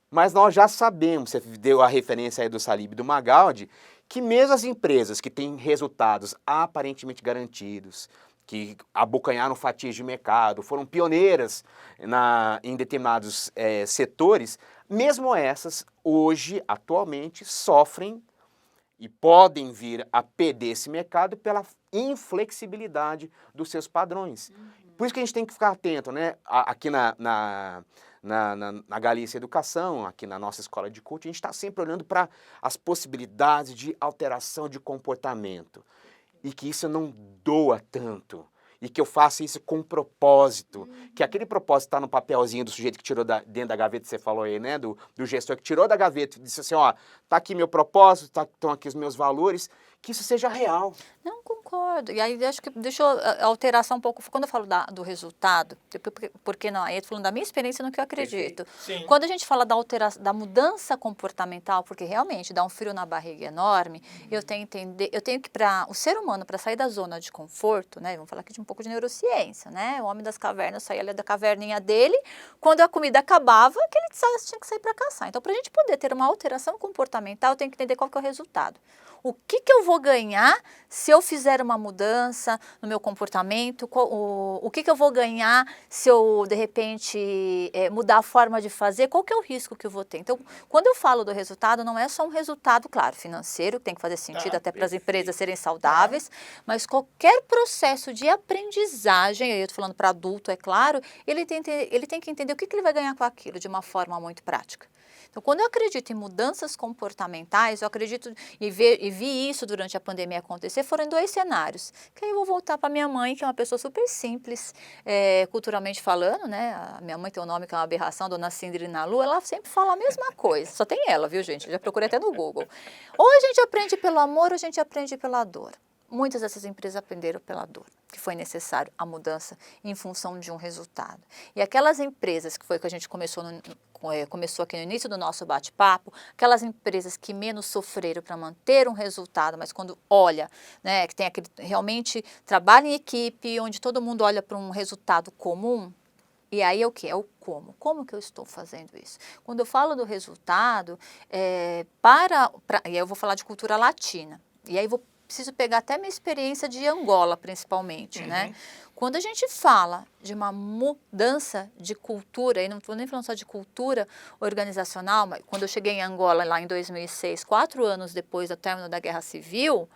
Speaker 2: Mas nós já sabemos, você deu a referência aí do Salib e do Magaldi, que mesmo as empresas que têm resultados aparentemente garantidos, que abocanharam fatias de mercado, foram pioneiras em determinados setores, mesmo essas, hoje, atualmente, sofrem e podem vir a perder esse mercado pela inflexibilidade dos seus padrões. Por isso que a gente tem que ficar atento, né? Aqui na Galícia Educação, aqui na nossa escola de coaching, a gente está sempre olhando para as possibilidades de alteração de comportamento e que isso não doa tanto. E que eu faça isso com propósito, que aquele propósito está no papelzinho do sujeito que tirou dentro da gaveta, você falou aí, né, do gestor que tirou da gaveta e disse assim, ó, tá aqui meu propósito, estão aqui os meus valores, que isso seja real.
Speaker 3: Não concordo. E aí acho que deixa eu alterar um pouco, quando eu falo do resultado, porque não, aí eu tô falando da minha experiência no que eu acredito.
Speaker 1: Sim.
Speaker 3: Quando a gente fala da mudança comportamental, porque realmente dá um frio na barriga enorme, eu tenho que o ser humano, para sair da zona de conforto, né, vamos falar aqui de um pouco de neurociência, né, o homem das cavernas saía ali da caverninha dele, quando a comida acabava, que ele tinha que sair para caçar. Então, para a gente poder ter uma alteração comportamental, eu tenho que entender qual que é o resultado. O que eu vou ganhar se eu fizer uma mudança no meu comportamento? O que eu vou ganhar se eu, de repente, mudar a forma de fazer? Qual que é o risco que eu vou ter? Então, quando eu falo do resultado, não é só um resultado, claro, financeiro, que tem que fazer sentido até para as empresas serem saudáveis, mas qualquer processo de aprendizagem, aí eu estou falando para adulto, é claro, ele tem que entender o que ele vai ganhar com aquilo de uma forma muito prática. Então, quando eu acredito em mudanças comportamentais, eu acredito e vi isso durante a pandemia acontecer, foram em 2 cenários. Que aí eu vou voltar para minha mãe, que é uma pessoa super simples, culturalmente falando, né? A minha mãe tem um nome que é uma aberração, Dona Cindri Nalu, ela sempre fala a mesma coisa. Só tem ela, viu, gente? Eu já procurei até no Google. Ou a gente aprende pelo amor, ou a gente aprende pela dor. muitas dessas empresas aprenderam pela dor, que foi necessário a mudança em função de um resultado. E aquelas empresas, que foi o que a gente começou aqui no início do nosso bate-papo, aquelas empresas que menos sofreram para manter um resultado, mas quando olha, né, que tem aquele realmente trabalho em equipe, onde todo mundo olha para um resultado comum, e aí é o que? É o como. Como que eu estou fazendo isso? Quando eu falo do resultado, e aí eu vou falar de cultura latina, e aí preciso pegar até minha experiência de Angola, principalmente, né? Quando a gente fala de uma mudança de cultura, e não estou nem falando só de cultura organizacional, mas quando eu cheguei em Angola lá em 2006, 4 anos depois do término da Guerra Civil,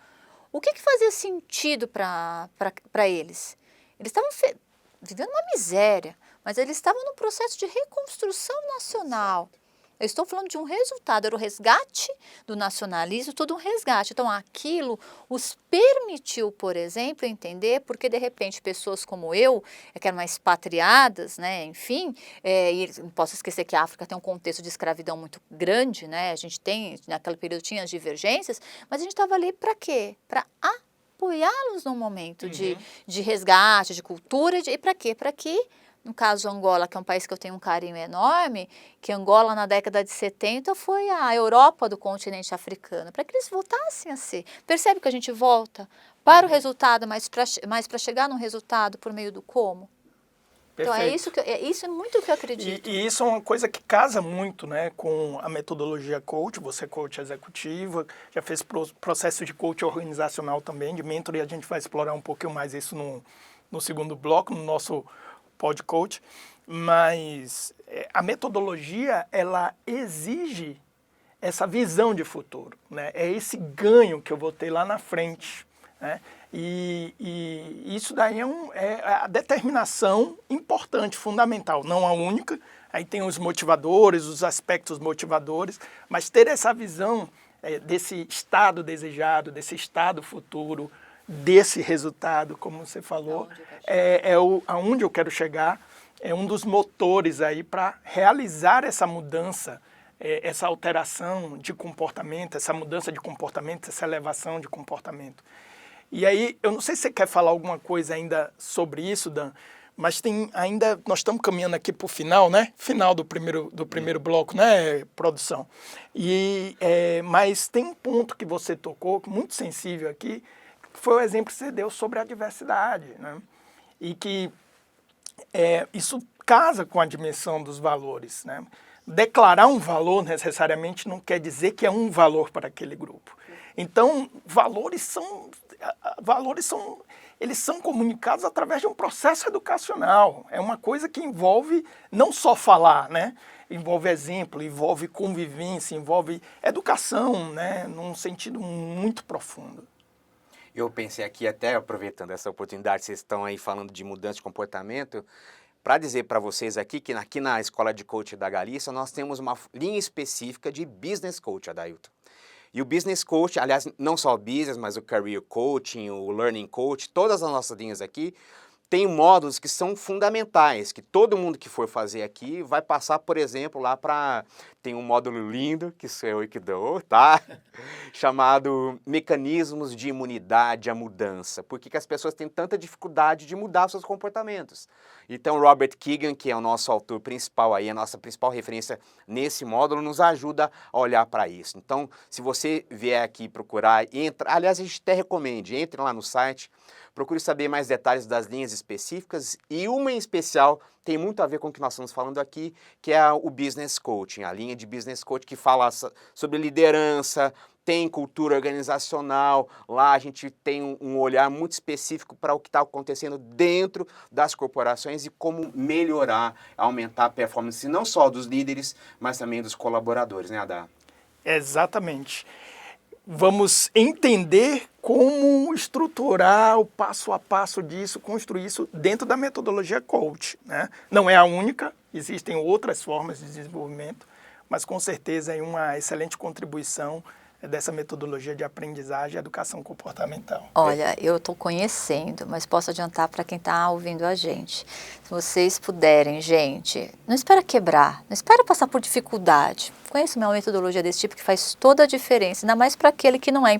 Speaker 3: o que fazia sentido para eles? Eles estavam vivendo uma miséria, mas eles estavam no processo de reconstrução nacional. Eu estou falando de um resultado, era o resgate do nacionalismo, todo um resgate. Então, aquilo os permitiu, por exemplo, entender porque, de repente, pessoas como eu, que eram expatriadas, né, enfim, e não posso esquecer que a África tem um contexto de escravidão muito grande, né, a gente tem, naquele período tinha as divergências, mas a gente estava ali para quê? Para apoiá-los num momento de resgate, de cultura, e para quê? Para que, no caso Angola, que é um país que eu tenho um carinho enorme, que Angola na década de 70 foi a Europa do continente africano, para que eles voltassem a ser. Percebe que a gente volta para o resultado, mas para chegar num resultado por meio do como? Perfeito. Então isso é muito o que eu acredito.
Speaker 1: E isso é uma coisa que casa muito, né, com a metodologia coach. Você é coach executiva, já fez processo de coach organizacional também, de mentor, e a gente vai explorar um pouquinho mais isso no segundo bloco, no nosso PodCoach. Mas a metodologia, ela exige essa visão de futuro, né? É esse ganho que eu vou ter lá na frente, né? E isso daí é a determinação importante, fundamental, não a única. Aí tem os motivadores, os aspectos motivadores, mas ter essa visão desse estado desejado, desse estado futuro, desse resultado, como você falou, aonde eu quero chegar, é um dos motores aí para realizar essa mudança, essa alteração de comportamento, essa mudança de comportamento, essa elevação de comportamento. E aí, eu não sei se você quer falar alguma coisa ainda sobre isso, Dan, mas nós estamos caminhando aqui para o final, né? Final do primeiro bloco, né, produção? Mas tem um ponto que você tocou, muito sensível aqui, que foi o exemplo que você deu sobre a diversidade, né? E que isso casa com a dimensão dos valores, né? Declarar um valor necessariamente não quer dizer que é um valor para aquele grupo. Então, eles são comunicados através de um processo educacional. É uma coisa que envolve não só falar, né? Envolve exemplo, envolve convivência, envolve educação, né? Num sentido muito profundo.
Speaker 2: Eu pensei aqui, até aproveitando essa oportunidade, vocês estão aí falando de mudança de comportamento, para dizer para vocês aqui que aqui na Escola de Coach da Galícia nós temos uma linha específica de Business Coach, Adailton. E o Business Coach, aliás, não só o Business, mas o Career Coaching, o Learning Coach, todas as nossas linhas aqui, tem módulos que são fundamentais, que todo mundo que for fazer aqui vai passar, por exemplo, lá para... Tem um módulo lindo, que sou eu que dou, tá? Chamado Mecanismos de Imunidade à Mudança. Por que as pessoas têm tanta dificuldade de mudar seus comportamentos? Então, Robert Keegan, que é o nosso autor principal aí, a nossa principal referência nesse módulo, nos ajuda a olhar para isso. Então, se você vier aqui procurar, aliás, a gente até recomende, entre lá no site, procure saber mais detalhes das linhas específicas, e uma em especial tem muito a ver com o que nós estamos falando aqui, que é o Business Coaching, a linha de Business Coaching que fala sobre liderança, tem cultura organizacional, lá a gente tem um olhar muito específico para o que está acontecendo dentro das corporações e como melhorar, aumentar a performance não só dos líderes, mas também dos colaboradores, né, Adá?
Speaker 1: Exatamente. Vamos entender como estruturar o passo a passo disso, construir isso dentro da metodologia coach, né? Não é a única, existem outras formas de desenvolvimento, mas com certeza é uma excelente contribuição dessa metodologia de aprendizagem e educação comportamental.
Speaker 3: Olha, eu estou conhecendo, mas posso adiantar para quem está ouvindo a gente. Se vocês puderem, gente, não espera quebrar, não espera passar por dificuldade. Conheço uma metodologia desse tipo que faz toda a diferença, ainda mais para aquele que não é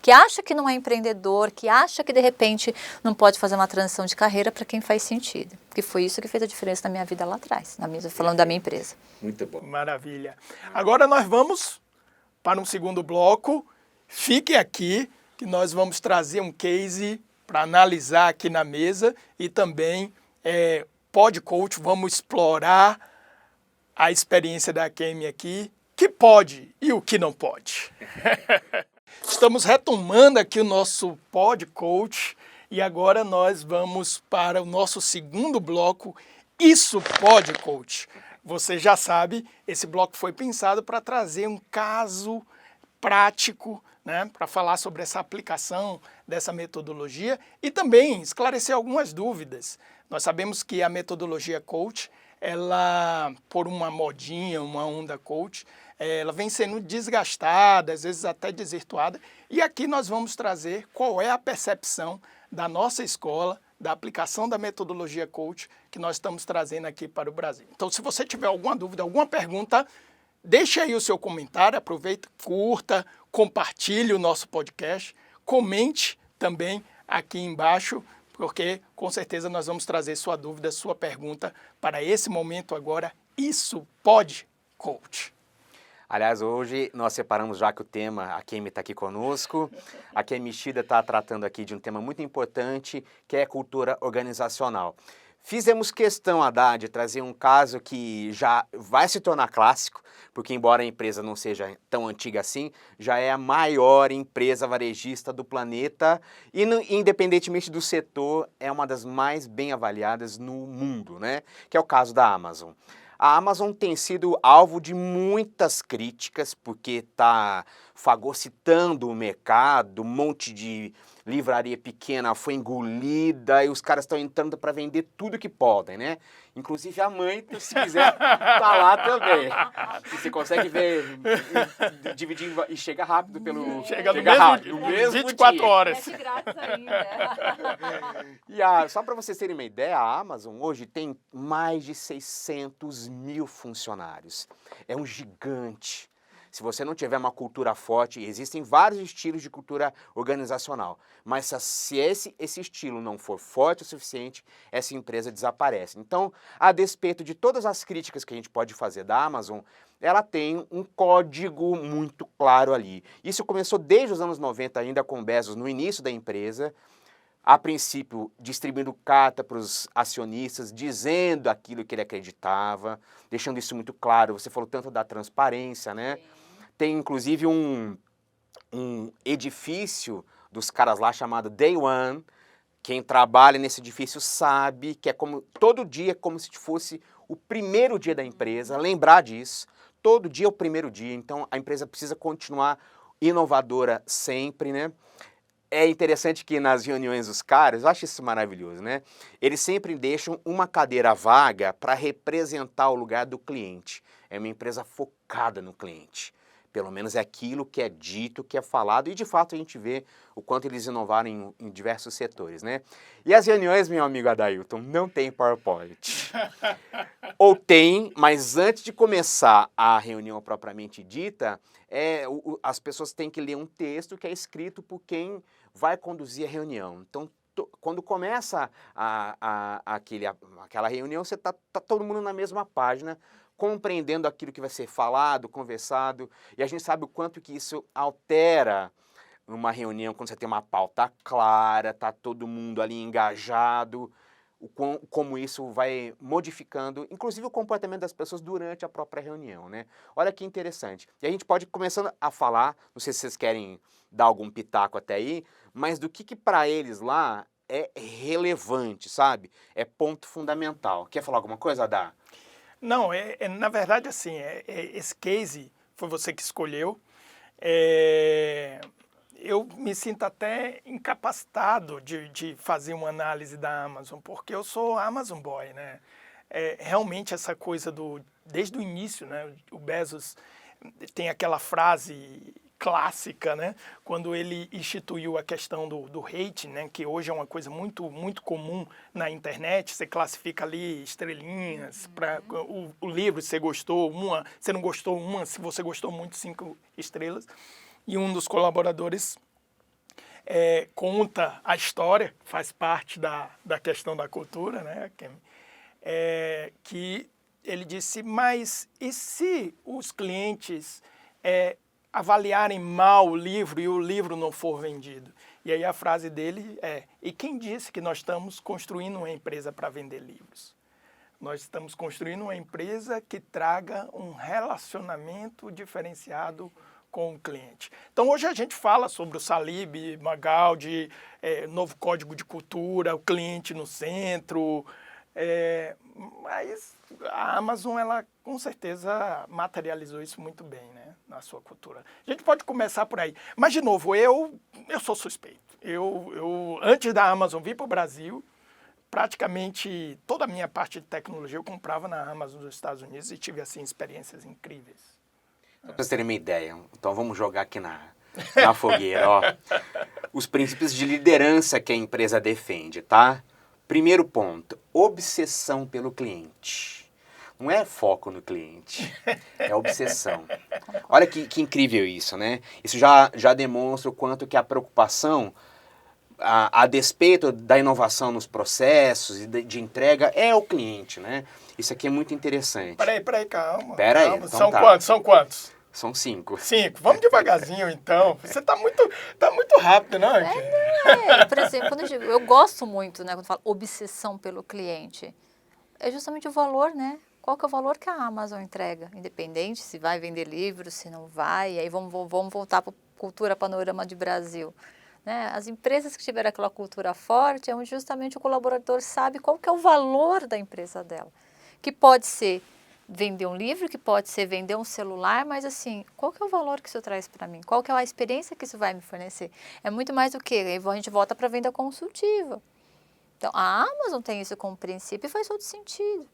Speaker 3: que acha que não é empreendedor, que acha que de repente não pode fazer uma transição de carreira, para quem faz sentido. Porque foi isso que fez a diferença na minha vida lá atrás, falando da minha empresa.
Speaker 2: Muito bom.
Speaker 1: Maravilha. Agora nós vamos para um segundo bloco. Fique aqui que nós vamos trazer um case para analisar aqui na mesa e também PodCoach, vamos explorar a experiência da Kemi aqui, que pode e o que não pode. Estamos retomando aqui o nosso PodCoach e agora nós vamos para o nosso segundo bloco, Isso Pode, Coach. Você já sabe, esse bloco foi pensado para trazer um caso prático, né, para falar sobre essa aplicação dessa metodologia e também esclarecer algumas dúvidas. Nós sabemos que a metodologia coach, ela, por uma modinha, uma onda coach, ela vem sendo desgastada, às vezes até desvirtuada, e aqui nós vamos trazer qual é a percepção da nossa escola, da aplicação da metodologia coach que nós estamos trazendo aqui para o Brasil. Então, se você tiver alguma dúvida, alguma pergunta, deixe aí o seu comentário, aproveita, curta, compartilhe o nosso podcast, comente também aqui embaixo, porque com certeza nós vamos trazer sua dúvida, sua pergunta para esse momento agora. Isso pode, coach.
Speaker 2: Aliás, hoje nós separamos já que o tema, a Kemi está aqui conosco. A Kemi Shida está tratando aqui de um tema muito importante, que é cultura organizacional. Fizemos questão, Haddad, de trazer um caso que já vai se tornar clássico, porque embora a empresa não seja tão antiga assim, já é a maior empresa varejista do planeta e, independentemente do setor, é uma das mais bem avaliadas no mundo, né? Que é o caso da Amazon. A Amazon tem sido alvo de muitas críticas porque está fagocitando o mercado, um monte de livraria pequena foi engolida e os caras estão entrando para vender tudo que podem, né? Inclusive a mãe, se quiser, tá lá também. E você consegue ver, dividir e chega rápido pelo...
Speaker 1: Chega no mesmo 24
Speaker 2: dia.
Speaker 1: horas.
Speaker 3: É de grátis ainda.
Speaker 2: E só para vocês terem uma ideia, a Amazon hoje tem mais de 600 mil funcionários. É um gigante. Se você não tiver uma cultura forte, existem vários estilos de cultura organizacional, mas se esse estilo não for forte o suficiente, essa empresa desaparece. Então, a despeito de todas as críticas que a gente pode fazer da Amazon, ela tem um código muito claro ali. Isso começou desde os anos 90 ainda com o Bezos no início da empresa, a princípio distribuindo carta para os acionistas, dizendo aquilo que ele acreditava, deixando isso muito claro. Você falou tanto da transparência, né? Tem inclusive um edifício dos caras lá chamado Day One. Quem trabalha nesse edifício sabe que é como todo dia, como se fosse o primeiro dia da empresa, lembrar disso. Todo dia é o primeiro dia, então a empresa precisa continuar inovadora sempre, né? É interessante que nas reuniões dos caras, eu acho isso maravilhoso, né? Eles sempre deixam uma cadeira vaga para representar o lugar do cliente. É uma empresa focada no cliente. Pelo menos é aquilo que é dito, que é falado, e de fato a gente vê o quanto eles inovaram em diversos setores, né? E as reuniões, meu amigo Adailton, não tem PowerPoint. Ou tem, mas antes de começar a reunião propriamente dita, as pessoas têm que ler um texto que é escrito por quem vai conduzir a reunião. Então, quando começa aquela reunião, você tá todo mundo na mesma página, compreendendo aquilo que vai ser falado, conversado, e a gente sabe o quanto que isso altera numa reunião, quando você tem uma pauta clara, tá todo mundo ali engajado, como isso vai modificando, inclusive o comportamento das pessoas durante a própria reunião, né? Olha que interessante. E a gente pode ir começando a falar, não sei se vocês querem dar algum pitaco até aí, mas do que para eles lá é relevante, sabe? É ponto fundamental. Quer falar alguma coisa, Adá?
Speaker 1: Não, na verdade, assim, esse case foi você que escolheu. Eu me sinto até incapacitado de fazer uma análise da Amazon, porque eu sou Amazon Boy, né? Realmente essa coisa desde o início, né? O Bezos tem aquela frase clássica, né? Quando ele instituiu a questão do rating, né? Que hoje é uma coisa muito, muito comum na internet. Você classifica ali estrelinhas para o livro, se você gostou, uma, se não gostou, uma, se você gostou muito, 5 estrelas. E um dos colaboradores conta a história, faz parte da questão da cultura, né? Que ele disse, mas e se os clientes avaliarem mal o livro e o livro não for vendido? E aí a frase dele e quem disse que nós estamos construindo uma empresa para vender livros? Nós estamos construindo uma empresa que traga um relacionamento diferenciado com o cliente. Então, hoje a gente fala sobre o Salib, Magaldi, novo código de cultura, o cliente no centro, mas a Amazon, ela com certeza materializou isso muito bem, né, na sua cultura. A gente pode começar por aí. Mas, de novo, eu sou suspeito. Eu antes da Amazon vir para o Brasil, praticamente toda a minha parte de tecnologia eu comprava na Amazon dos Estados Unidos e tive, assim, experiências incríveis.
Speaker 2: Para vocês terem uma ideia, então vamos jogar aqui na fogueira, ó. Os princípios de liderança que a empresa defende, tá? Primeiro ponto, obsessão pelo cliente. Não é foco no cliente, é obsessão. Olha que incrível isso, né? Isso já demonstra o quanto que a preocupação, a despeito da inovação nos processos e de entrega, é o cliente, né? Isso aqui é muito interessante.
Speaker 1: Peraí, calma.
Speaker 2: Peraí,
Speaker 1: calma.
Speaker 2: então
Speaker 1: São
Speaker 2: tá.
Speaker 1: quantos? São quantos?
Speaker 2: São 5.
Speaker 1: 5. Vamos devagarzinho, então. Você tá muito rápido, não?
Speaker 3: Por exemplo, eu gosto muito, né, quando falo obsessão pelo cliente. É justamente o valor, né? Qual que é o valor que a Amazon entrega? Independente se vai vender livros, se não vai. E aí vamos voltar para a cultura panorama de Brasil. Né? As empresas que tiveram aquela cultura forte é onde justamente o colaborador sabe qual que é o valor da empresa dela. Que pode ser vender um livro, que pode ser vender um celular, mas assim, qual que é o valor que isso traz para mim? Qual que é a experiência que isso vai me fornecer? É muito mais do que, aí a gente volta para a venda consultiva. Então, a Amazon tem isso como princípio e faz todo sentido.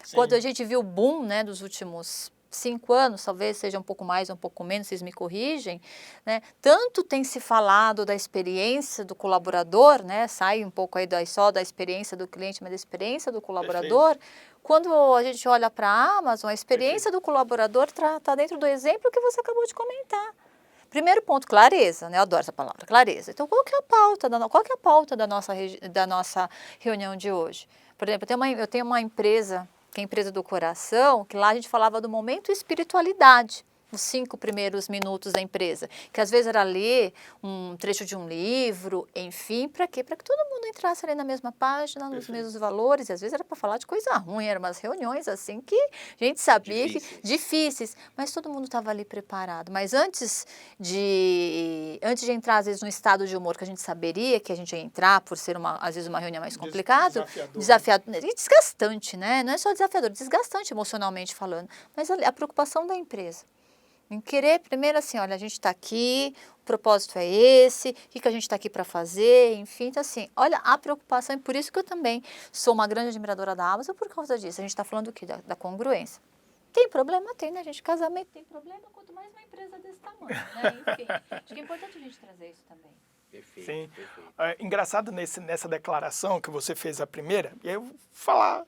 Speaker 3: Sim. Quando a gente viu o boom, né, dos últimos 5 anos, talvez seja um pouco mais, um pouco menos, vocês me corrigem, né? Tanto tem se falado da experiência do colaborador, né? Sai um pouco aí só da experiência do cliente, mas da experiência do colaborador. Perfeito. Quando a gente olha para a Amazon, a experiência do colaborador está dentro do exemplo que você acabou de comentar. Primeiro ponto, clareza, né? Eu adoro essa palavra, clareza. Então, qual que é a pauta da nossa reunião de hoje? Por exemplo, eu tenho uma empresa, que é a empresa do coração, que lá a gente falava do momento espiritualidade, os 5 primeiros minutos da empresa, que às vezes era ler um trecho de um livro, enfim, para quê? Para que todo mundo entrasse ali na mesma página, nos mesmos valores, e às vezes era para falar de coisa ruim, eram umas reuniões assim que a gente sabia difíceis, mas todo mundo estava ali preparado. Mas antes de entrar, às vezes, num estado de humor que a gente saberia que a gente ia entrar, por ser às vezes uma reunião mais complicada, desafiador e desgastante, né? Não é só desafiador, desgastante emocionalmente falando, mas a preocupação da empresa. Em querer, primeiro assim, olha, a gente está aqui, o propósito é esse, o que a gente está aqui para fazer, enfim, então assim, olha a preocupação, e por isso que eu também sou uma grande admiradora da Amazon, por causa disso, a gente está falando do quê? Da congruência. Tem problema? Tem, né, gente? Casamento tem problema, quanto mais uma empresa desse tamanho, né, enfim. Acho que é importante a gente trazer isso também.
Speaker 1: Perfeito. Sim. Perfeito. Engraçado nessa declaração que você fez a primeira, e aí eu vou falar,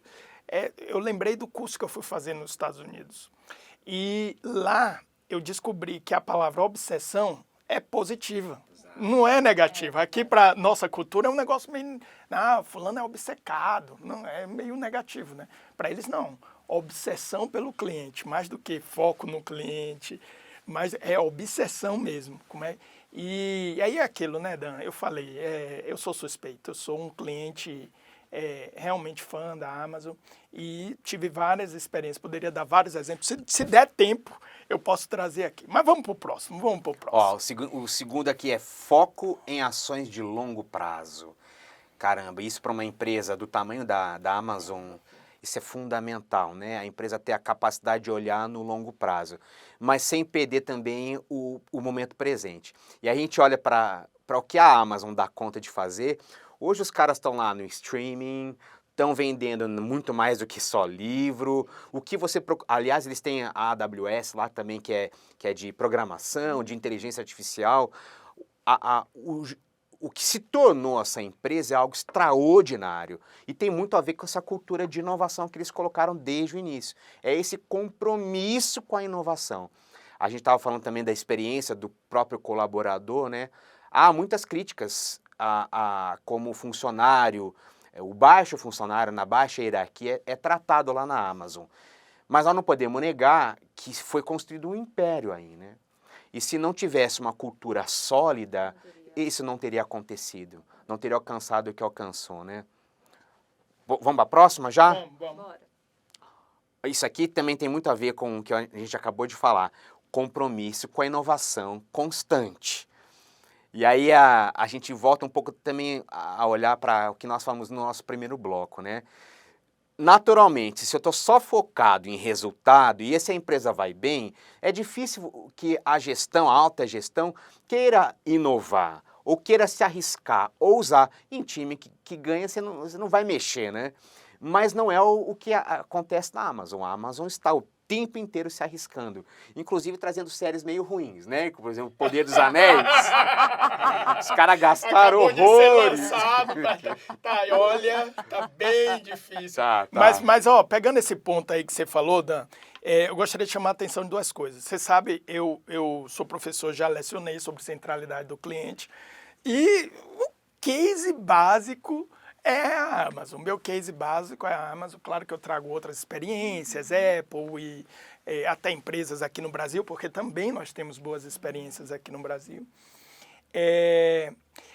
Speaker 1: eu lembrei do curso que eu fui fazer nos Estados Unidos, e lá eu descobri que a palavra obsessão é positiva, não é negativa. Aqui, para nossa cultura, é um negócio meio... fulano é obcecado, não, é meio negativo, né? Para eles, não. Obsessão pelo cliente, mais do que foco no cliente, mas é obsessão mesmo. E aí é aquilo, né, Dan? Eu falei, eu sou suspeito, eu sou um cliente realmente fã da Amazon e tive várias experiências, poderia dar vários exemplos. Se der tempo, eu posso trazer aqui. Mas vamos para o próximo,
Speaker 2: Ó, o segundo aqui é foco em ações de longo prazo. Caramba, isso para uma empresa do tamanho da Amazon, isso é fundamental, né? A empresa ter a capacidade de olhar no longo prazo, mas sem perder também o momento presente. E a gente olha para o que a Amazon dá conta de fazer. Hoje os caras estão lá no streaming, estão vendendo muito mais do que só livro. O que você aliás, eles têm a AWS lá também, que é de programação, de inteligência artificial. O que se tornou essa empresa é algo extraordinário e tem muito a ver com essa cultura de inovação que eles colocaram desde o início. É esse compromisso com a inovação. A gente estava falando também da experiência do próprio colaborador, né? Há muitas críticas a como funcionário, o baixo funcionário na baixa hierarquia é tratado lá na Amazon. Mas nós não podemos negar que foi construído um império aí, né? E se não tivesse uma cultura sólida, isso não teria acontecido, não teria alcançado o que alcançou, né? Vamos para a próxima já?
Speaker 1: Vamos.
Speaker 2: Isso aqui também tem muito a ver com o que a gente acabou de falar, compromisso com a inovação constante. E aí a gente volta um pouco também a olhar para o que nós falamos no nosso primeiro bloco, né? Naturalmente, se eu estou só focado em resultado e se a empresa vai bem, é difícil que a gestão, a alta gestão, queira inovar ou queira se arriscar, ousar. Em time que ganha, você não vai mexer, né? Mas não é o que acontece na Amazon. A Amazon está o tempo inteiro se arriscando, inclusive trazendo séries meio ruins, né? Por exemplo, Poder dos Anéis. Os caras gastaram horrores.
Speaker 1: Olha, tá bem difícil.
Speaker 2: Tá.
Speaker 1: Mas, ó, pegando esse ponto aí que você falou, Dan, eu gostaria de chamar a atenção de duas coisas. Você sabe, eu sou professor, já lecionei sobre centralidade do cliente, e o case básico é a Amazon. O meu case básico é a Amazon. Claro que eu trago outras experiências, Apple e até empresas aqui no Brasil, porque também nós temos boas experiências aqui no Brasil.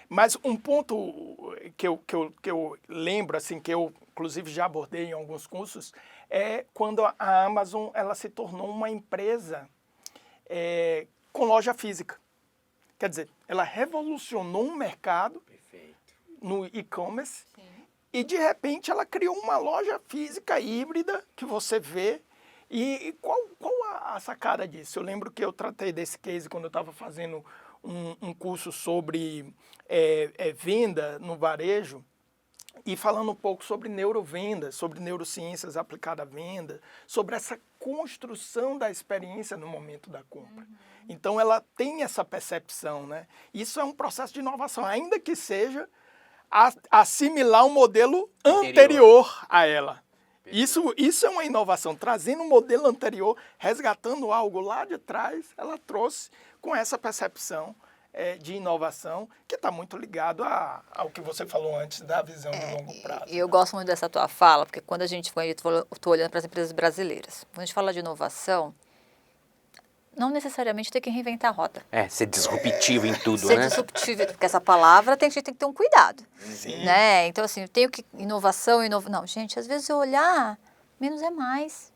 Speaker 1: Mas um ponto que eu lembro, assim, que eu inclusive já abordei em alguns cursos, é quando a Amazon ela se tornou uma empresa com loja física. Quer dizer, ela revolucionou um mercado no e-commerce e, de repente, ela criou uma loja física híbrida que você vê. E qual a sacada disso? Eu lembro que eu tratei desse case quando eu estava fazendo um curso sobre venda no varejo e falando um pouco sobre neurovendas, sobre neurociências aplicadas à venda, sobre essa construção da experiência no momento da compra. Então, ela tem essa percepção, né? Isso é um processo de inovação, ainda que seja assimilar um modelo anterior a ela. Isso é uma inovação, trazendo um modelo anterior, resgatando algo lá de trás, ela trouxe com essa percepção de inovação, que está muito ligado ao que você falou antes da visão de longo prazo.
Speaker 3: Eu gosto muito dessa tua fala, porque quando eu estou olhando para as empresas brasileiras, quando a gente fala de inovação, não necessariamente tem que reinventar a roda.
Speaker 2: Ser disruptivo em tudo,
Speaker 3: ser
Speaker 2: né?
Speaker 3: Ser disruptivo, porque essa palavra a gente tem que ter um cuidado.
Speaker 1: Sim.
Speaker 3: Né? Então, assim, eu tenho que inovação. Não, gente, às vezes olhar, menos é mais.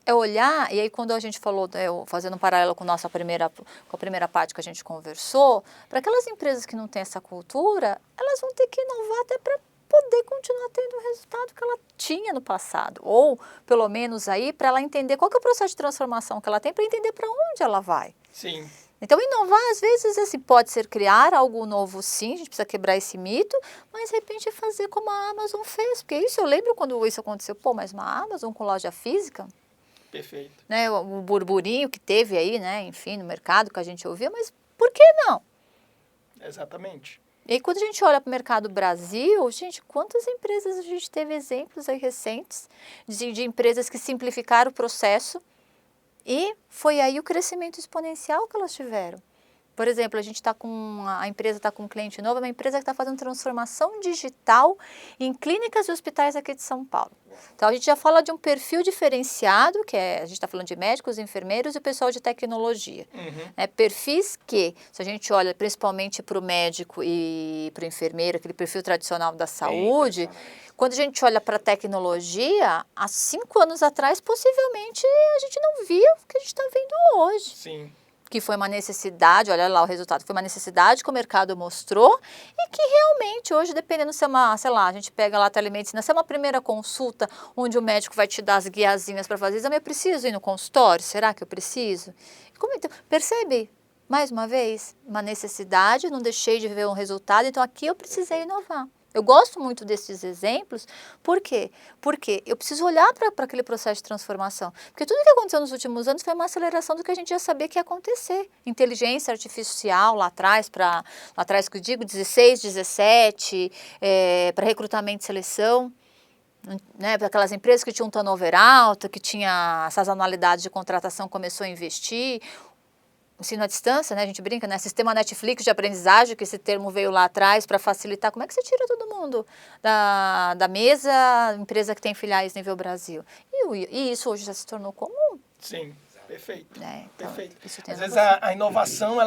Speaker 3: É olhar, e aí quando a gente falou, fazendo um paralelo com a primeira parte que a gente conversou, para aquelas empresas que não têm essa cultura, elas vão ter que inovar até para poder continuar tendo o resultado que ela tinha no passado. Ou, pelo menos aí, para ela entender qual que é o processo de transformação que ela tem, para entender para onde ela vai.
Speaker 1: Sim.
Speaker 3: Então, inovar, às vezes, assim, pode ser criar algo novo, sim, a gente precisa quebrar esse mito, mas, de repente, fazer como a Amazon fez. Porque isso eu lembro quando isso aconteceu, mas uma Amazon com loja física,
Speaker 1: Perfeito.
Speaker 3: né, o burburinho que teve aí, né, enfim, no mercado que a gente ouvia, mas por que não?
Speaker 1: Exatamente.
Speaker 3: E aí, quando a gente olha para o mercado Brasil, gente, quantas empresas a gente teve exemplos aí recentes de empresas que simplificaram o processo e foi aí o crescimento exponencial que elas tiveram. Por exemplo, a empresa está com um cliente novo, é uma empresa que está fazendo transformação digital em clínicas e hospitais aqui de São Paulo. Então, a gente já fala de um perfil diferenciado, a gente está falando de médicos, enfermeiros e o pessoal de tecnologia. Perfis que, se a gente olha principalmente para o médico e para o enfermeiro, aquele perfil tradicional da saúde, quando a gente olha para a tecnologia, há 5 anos atrás, possivelmente, a gente não via o que a gente está vendo hoje.
Speaker 1: Sim.
Speaker 3: Que foi uma necessidade, olha lá o resultado, foi uma necessidade que o mercado mostrou e que realmente hoje, dependendo se é uma, sei lá, a gente pega lá a telemedicina, se é uma primeira consulta onde o médico vai te dar as guiazinhas para fazer exame, eu preciso ir no consultório? Será que eu preciso? Então, percebe? Mais uma vez, uma necessidade, não deixei de ver um resultado, então aqui eu precisei inovar. Eu gosto muito desses exemplos, por quê? Porque eu preciso olhar para aquele processo de transformação. Porque tudo que aconteceu nos últimos anos foi uma aceleração do que a gente já sabia que ia acontecer. Inteligência artificial lá atrás que eu digo, 16, 17, para recrutamento e seleção. Né, para aquelas empresas que tinham um turnover alto, que tinha essas anualidades de contratação, começou a investir. Ensino à distância, né? A gente brinca, né? Sistema Netflix de aprendizagem, que esse termo veio lá atrás para facilitar. Como é que você tira todo mundo da mesa, empresa que tem filiais nível Brasil? E isso hoje já se tornou comum.
Speaker 1: Sim, perfeito.
Speaker 3: Né? Então,
Speaker 1: Perfeito.
Speaker 3: isso tem
Speaker 1: Às vezes a inovação,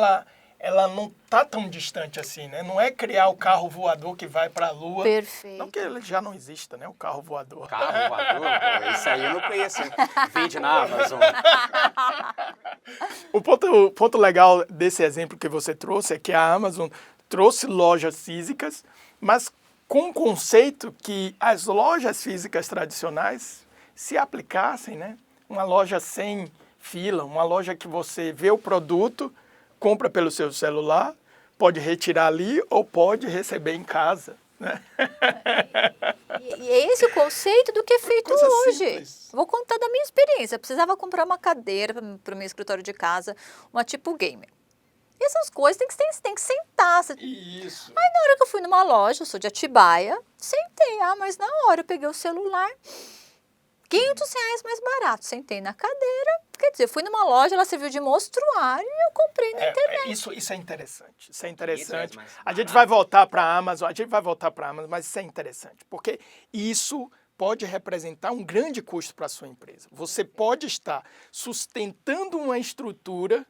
Speaker 1: ela não está tão distante assim, né? Não é criar o carro voador que vai para a Lua.
Speaker 3: Perfeito.
Speaker 1: Não que ele já não exista, né? O carro voador.
Speaker 2: Carro voador, pô, isso aí eu não conheço. Vende na Amazon.
Speaker 1: O ponto legal desse exemplo que você trouxe é que a Amazon trouxe lojas físicas, mas com o conceito que as lojas físicas tradicionais se aplicassem, né? Uma loja sem fila, uma loja que você vê o produto, compra pelo seu celular, pode retirar ali ou pode receber em casa, né?
Speaker 3: E é esse o conceito do que é feito
Speaker 1: Coisa
Speaker 3: hoje.
Speaker 1: simples.
Speaker 3: Vou contar da minha experiência. Eu precisava comprar uma cadeira para o meu escritório de casa, uma tipo gamer. E essas coisas tem que sentar.
Speaker 1: Isso.
Speaker 3: Na hora que eu fui numa loja, eu sou de Atibaia, sentei. Mas na hora eu peguei o celular, R$ 500 mais barato. Sentei na cadeira. Quer dizer, eu fui numa loja, ela serviu de mostruário e eu comprei na internet.
Speaker 1: Isso é interessante. Isso é interessante.
Speaker 2: mais
Speaker 1: A gente vai voltar para a Amazon, mas isso é interessante, porque isso pode representar um grande custo para a sua empresa. Você pode estar sustentando uma estrutura,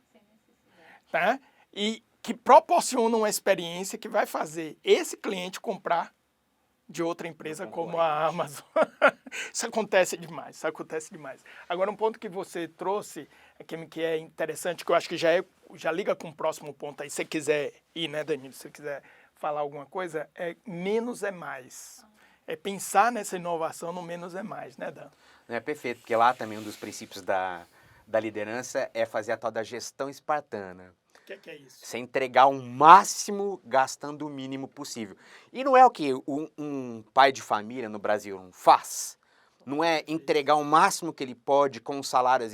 Speaker 1: tá? E que proporciona uma experiência que vai fazer esse cliente comprar de outra empresa como a Amazon. Isso acontece demais. Agora, um ponto que você trouxe, que é interessante, que eu acho que já liga com o próximo ponto aí, se você quiser ir, né, Danilo, se você quiser falar alguma coisa, é menos é mais. É pensar nessa inovação no menos é mais, né, Dan?
Speaker 2: É perfeito, porque lá também um dos princípios da liderança é fazer a tal da gestão espartana.
Speaker 1: O que é isso?
Speaker 2: Você entregar o máximo gastando o mínimo possível. E não é o que um pai de família no Brasil faz. Não é entregar o máximo que ele pode com um salário,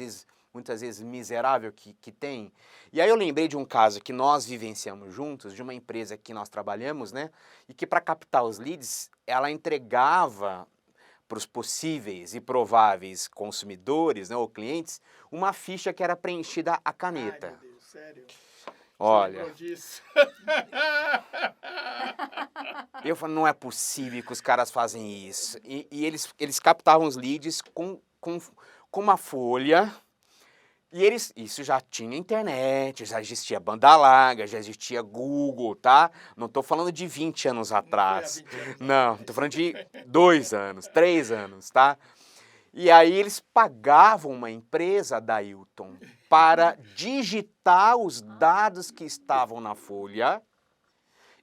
Speaker 2: muitas vezes miserável que tem. E aí eu lembrei de um caso que nós vivenciamos juntos, de uma empresa que nós trabalhamos, né? E que para captar os leads, ela entregava para os possíveis e prováveis consumidores, né, ou clientes, uma ficha que era preenchida a caneta.
Speaker 1: Ai, meu Deus, sério?
Speaker 2: Olha,
Speaker 1: Disso?
Speaker 2: eu falo, não é possível que os caras fazem isso. E eles captavam os leads com uma folha. E isso já tinha internet, já existia banda larga, já existia Google, tá? Não estou falando de 20 anos atrás. Não, estou falando de 2 anos, 3 anos, tá? E aí eles pagavam uma empresa, Dailton, para digitar os dados que estavam na folha.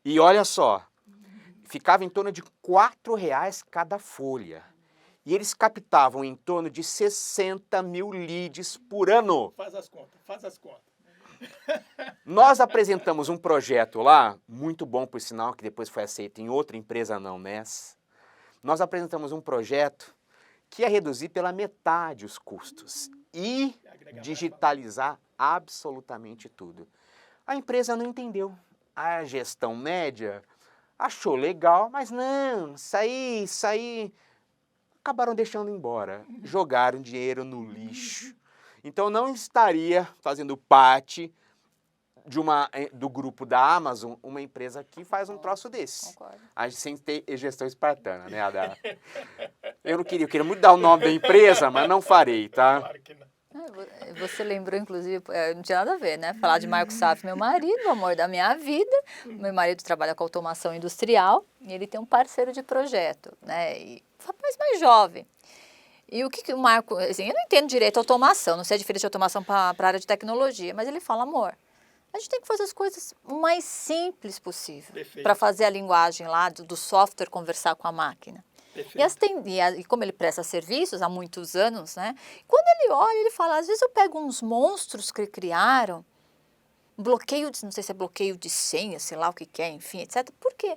Speaker 2: E olha só, ficava em torno de R$ 4 cada folha. E eles captavam em torno de 60 mil leads por ano.
Speaker 1: Faz as contas.
Speaker 2: Nós apresentamos um projeto lá, muito bom por sinal, que depois foi aceito em outra empresa não NES. Nós apresentamos um projeto que ia reduzir pela metade os custos e digitalizar absolutamente tudo. A empresa não entendeu. A gestão média achou legal, mas não, isso aí acabaram deixando embora, jogaram dinheiro no lixo. Então não estaria fazendo parte do grupo da Amazon, uma empresa que faz um troço desse.
Speaker 3: Concordo.
Speaker 2: Sem ter gestão espartana, né, Ada? Eu queria mudar o nome da empresa, mas não farei, tá?
Speaker 1: Claro que não.
Speaker 3: Você lembrou, inclusive, não tinha nada a ver, né? Falar de Marco Saf, meu marido, o amor da minha vida. Meu marido trabalha com automação industrial e ele tem um parceiro de projeto, né? E rapaz mais jovem. E o que o Marco... Assim, eu não entendo direito a automação, não sei a diferença de automação para a área de tecnologia, mas ele fala, amor, a gente tem que fazer as coisas o mais simples possível para fazer a linguagem lá do software conversar com a máquina. E como ele presta serviços há muitos anos, né? Quando ele olha, ele fala, às vezes eu pego uns monstros que criaram, bloqueio, não sei se é bloqueio de senha, sei lá o que é, enfim, etc. Por quê?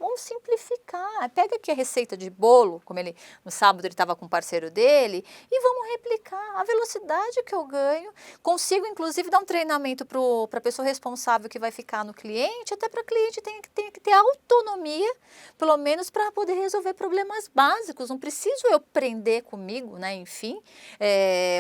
Speaker 3: Vamos simplificar. Pega aqui a receita de bolo, como ele no sábado ele estava com um parceiro dele, e vamos replicar a velocidade que eu ganho. Consigo, inclusive, dar um treinamento para a pessoa responsável que vai ficar no cliente, até para o cliente tem que ter autonomia, pelo menos para poder resolver problemas básicos. Não preciso eu prender comigo, né? Enfim,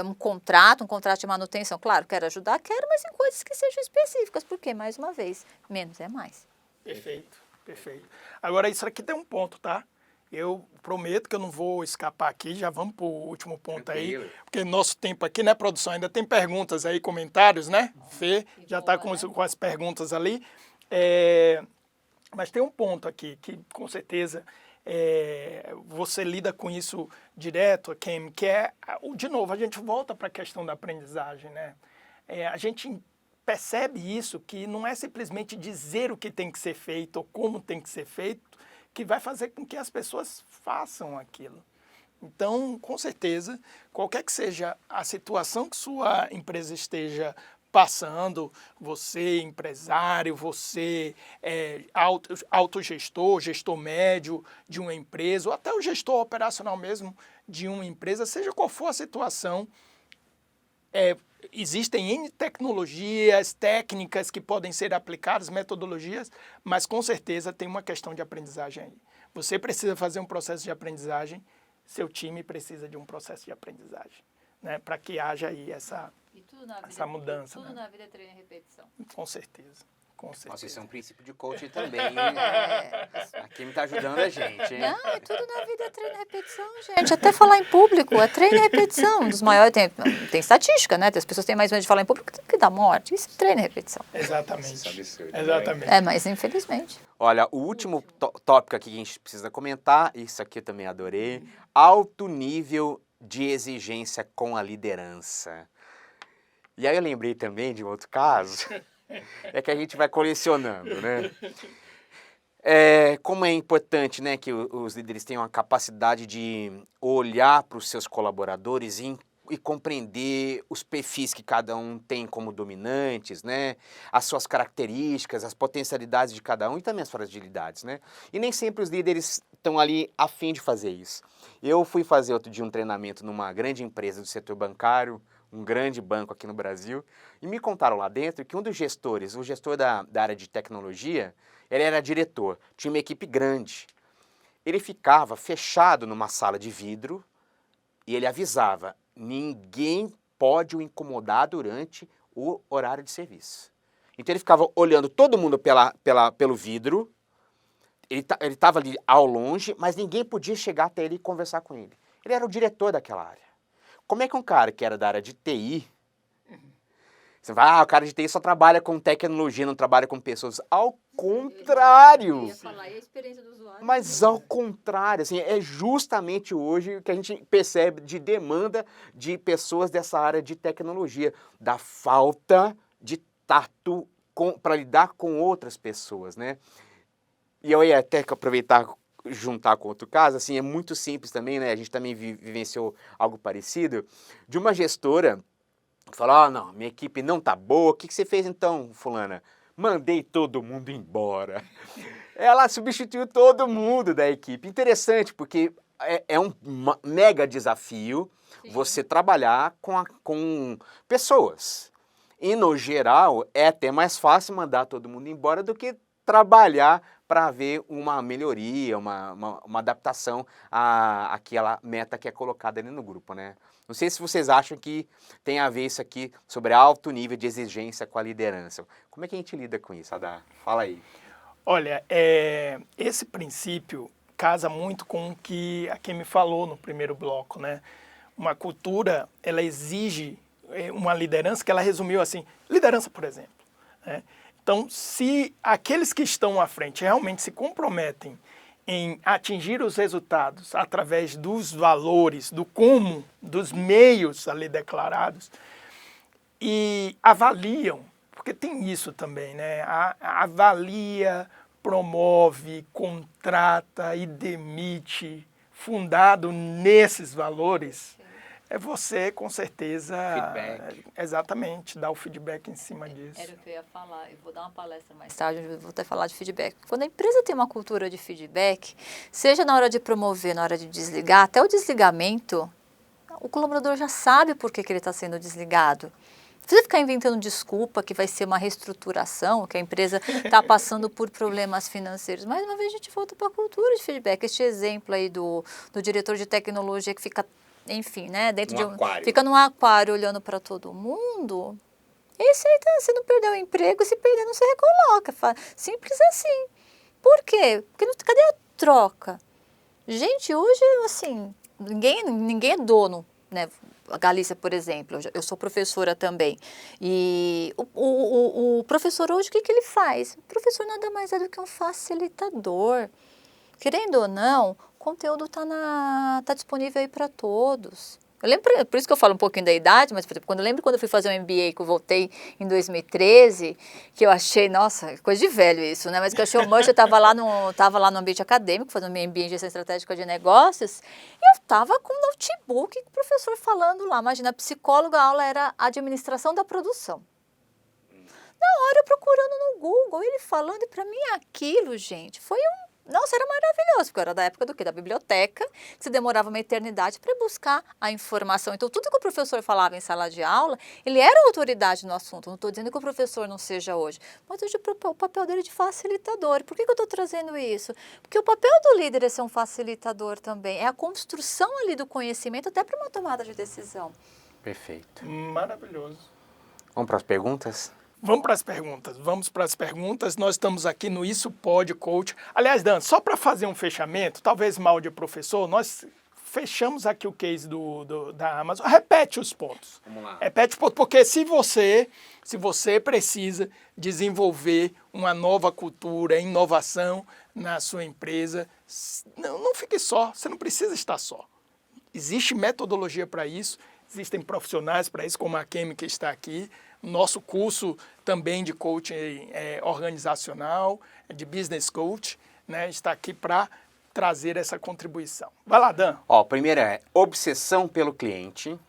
Speaker 3: um contrato de manutenção. Claro, quero ajudar, mas em coisas que sejam específicas, porque, mais uma vez, menos é mais.
Speaker 1: Perfeito, perfeito. Agora, isso aqui tem um ponto, tá? Eu prometo que eu não vou escapar aqui, já vamos para o último ponto aí, porque nosso tempo aqui, né, produção, ainda tem perguntas aí, comentários, né? Fê já está com as perguntas ali. Mas tem um ponto aqui que, com certeza, você lida com isso direto, Kim, que de novo, a gente volta para a questão da aprendizagem, né? A gente percebe isso, que não é simplesmente dizer o que tem que ser feito ou como tem que ser feito, que vai fazer com que as pessoas façam aquilo. Então, com certeza, qualquer que seja a situação que sua empresa esteja passando, você empresário, você autogestor, gestor médio de uma empresa, ou até o gestor operacional mesmo de uma empresa, seja qual for a situação, existem N tecnologias, técnicas que podem ser aplicadas, metodologias, mas com certeza tem uma questão de aprendizagem aí. Você precisa fazer um processo de aprendizagem, seu time precisa de um processo de aprendizagem, né, para que haja aí essa mudança.
Speaker 3: Tudo na vida é treino e repetição.
Speaker 1: Com certeza. Com certeza.
Speaker 2: Nossa, isso é um princípio de coaching também, hein? A Kim tá ajudando a gente, hein?
Speaker 3: Não, tudo na vida é treino e repetição, gente. Até falar em público é treino e repetição. Um dos maiores, tem estatística, né? As pessoas têm mais medo de falar em público do que da morte. Isso é treino e repetição.
Speaker 1: Exatamente.
Speaker 2: Isso é absurdo,
Speaker 1: Exatamente.
Speaker 3: Mas infelizmente.
Speaker 2: Olha, o último tópico aqui que a gente precisa comentar, isso aqui eu também adorei, alto nível de exigência com a liderança. E aí eu lembrei também de um outro caso, que a gente vai colecionando, né? Como é importante, né, que os líderes tenham a capacidade de olhar para os seus colaboradores e compreender os perfis que cada um tem como dominantes, né? As suas características, as potencialidades de cada um e também as fragilidades, né? E nem sempre os líderes estão ali a fim de fazer isso. Eu fui fazer outro dia um treinamento numa grande empresa do setor bancário, um grande banco aqui no Brasil, e me contaram lá dentro que um dos gestores, o gestor da área de tecnologia, ele era diretor, tinha uma equipe grande. Ele ficava fechado numa sala de vidro e ele avisava, ninguém pode o incomodar durante o horário de serviço. Então ele ficava olhando todo mundo pelo vidro, ele estava ali ao longe, mas ninguém podia chegar até ele e conversar com ele. Ele era o diretor daquela área. Como é que um cara que era da área de TI, você vai, o cara de TI só trabalha com tecnologia, não trabalha com pessoas. Ao contrário!
Speaker 3: Eu ia falar, e a experiência do usuário?
Speaker 2: Mas ao contrário, assim, é justamente hoje que a gente percebe de demanda de pessoas dessa área de tecnologia, da falta de tato para lidar com outras pessoas, né? E eu ia até aproveitar juntar com outro caso, assim, é muito simples também, né? A gente também vivenciou algo parecido, de uma gestora que falou, não, minha equipe não tá boa, o que você fez então, fulana? Mandei todo mundo embora. Ela substituiu todo mundo da equipe. Interessante, porque é um mega desafio você trabalhar com pessoas. E, no geral, é até mais fácil mandar todo mundo embora do que trabalhar para haver uma melhoria, uma adaptação àquela meta que é colocada ali no grupo, né? Não sei se vocês acham que tem a ver isso aqui sobre alto nível de exigência com a liderança. Como é que a gente lida com isso, Adá? Fala aí.
Speaker 1: Olha, esse princípio casa muito com o que a Kim me falou no primeiro bloco, né? Uma cultura, ela exige uma liderança que ela resumiu assim, liderança, por exemplo, né? Então, se aqueles que estão à frente realmente se comprometem em atingir os resultados através dos valores, do como, dos meios ali declarados, e avaliam, porque tem isso também, né? Avalia, promove, contrata e demite, fundado nesses valores, é você, com certeza,
Speaker 2: Feedback.
Speaker 1: exatamente, dar o feedback em cima disso.
Speaker 3: Era o que eu ia falar. Eu vou dar uma palestra mais tarde, eu vou até falar de feedback. Quando a empresa tem uma cultura de feedback, seja na hora de promover, na hora de desligar, até o desligamento, o colaborador já sabe por que ele está sendo desligado. Não precisa ficar inventando desculpa que vai ser uma reestruturação, que a empresa está passando por problemas financeiros. Mais uma vez a gente volta para a cultura de feedback. Este exemplo aí do diretor de tecnologia que fica, enfim, né, dentro de fica num aquário olhando para todo mundo. Esse aí, você não perdeu o emprego, se perder não se recoloca. Simples assim. Por quê? Porque cadê a troca? Gente, hoje, assim, ninguém é dono, né? A Galícia, por exemplo, eu sou professora também. E o professor hoje, o que ele faz? O professor nada mais é do que um facilitador. Querendo ou não, o conteúdo tá disponível aí para todos. Eu lembro, por isso que eu falo um pouquinho da idade, mas, por exemplo, quando eu fui fazer um MBA, que eu voltei em 2013, que eu achei, nossa, coisa de velho isso, né? Mas que eu achei o Merch, eu estava lá no ambiente acadêmico, fazendo meu MBA em gestão estratégica de negócios, e eu estava com um notebook, com o professor falando lá. Imagina, a psicóloga, a aula era administração da produção. Na hora, eu procurando no Google, ele falando, e para mim aquilo, gente, nossa, era maravilhoso, porque eu era da época do quê? Da biblioteca, que você demorava uma eternidade para buscar a informação. Então, tudo que o professor falava em sala de aula, ele era autoridade no assunto. Não estou dizendo que o professor não seja hoje, mas hoje o papel dele é de facilitador. Por que eu estou trazendo isso? Porque o papel do líder é ser um facilitador também. É a construção ali do conhecimento até para uma tomada de decisão.
Speaker 2: Perfeito.
Speaker 1: Maravilhoso.
Speaker 2: Vamos para as perguntas?
Speaker 1: Vamos para as perguntas. Nós estamos aqui no Isso Pode Coach. Aliás, Dan, só para fazer um fechamento, talvez mal de professor, nós fechamos aqui o case da Amazon. Repete os pontos.
Speaker 2: Vamos lá.
Speaker 1: Repete os pontos, porque se você precisa desenvolver uma nova cultura, inovação na sua empresa, não fique só, você não precisa estar só. Existe metodologia para isso, existem profissionais para isso, como a Kemi que está aqui. Nosso curso também de coaching organizacional, de business coach, né, está aqui para trazer essa contribuição. Vai lá, Dan.
Speaker 2: O primeiro é obsessão pelo cliente.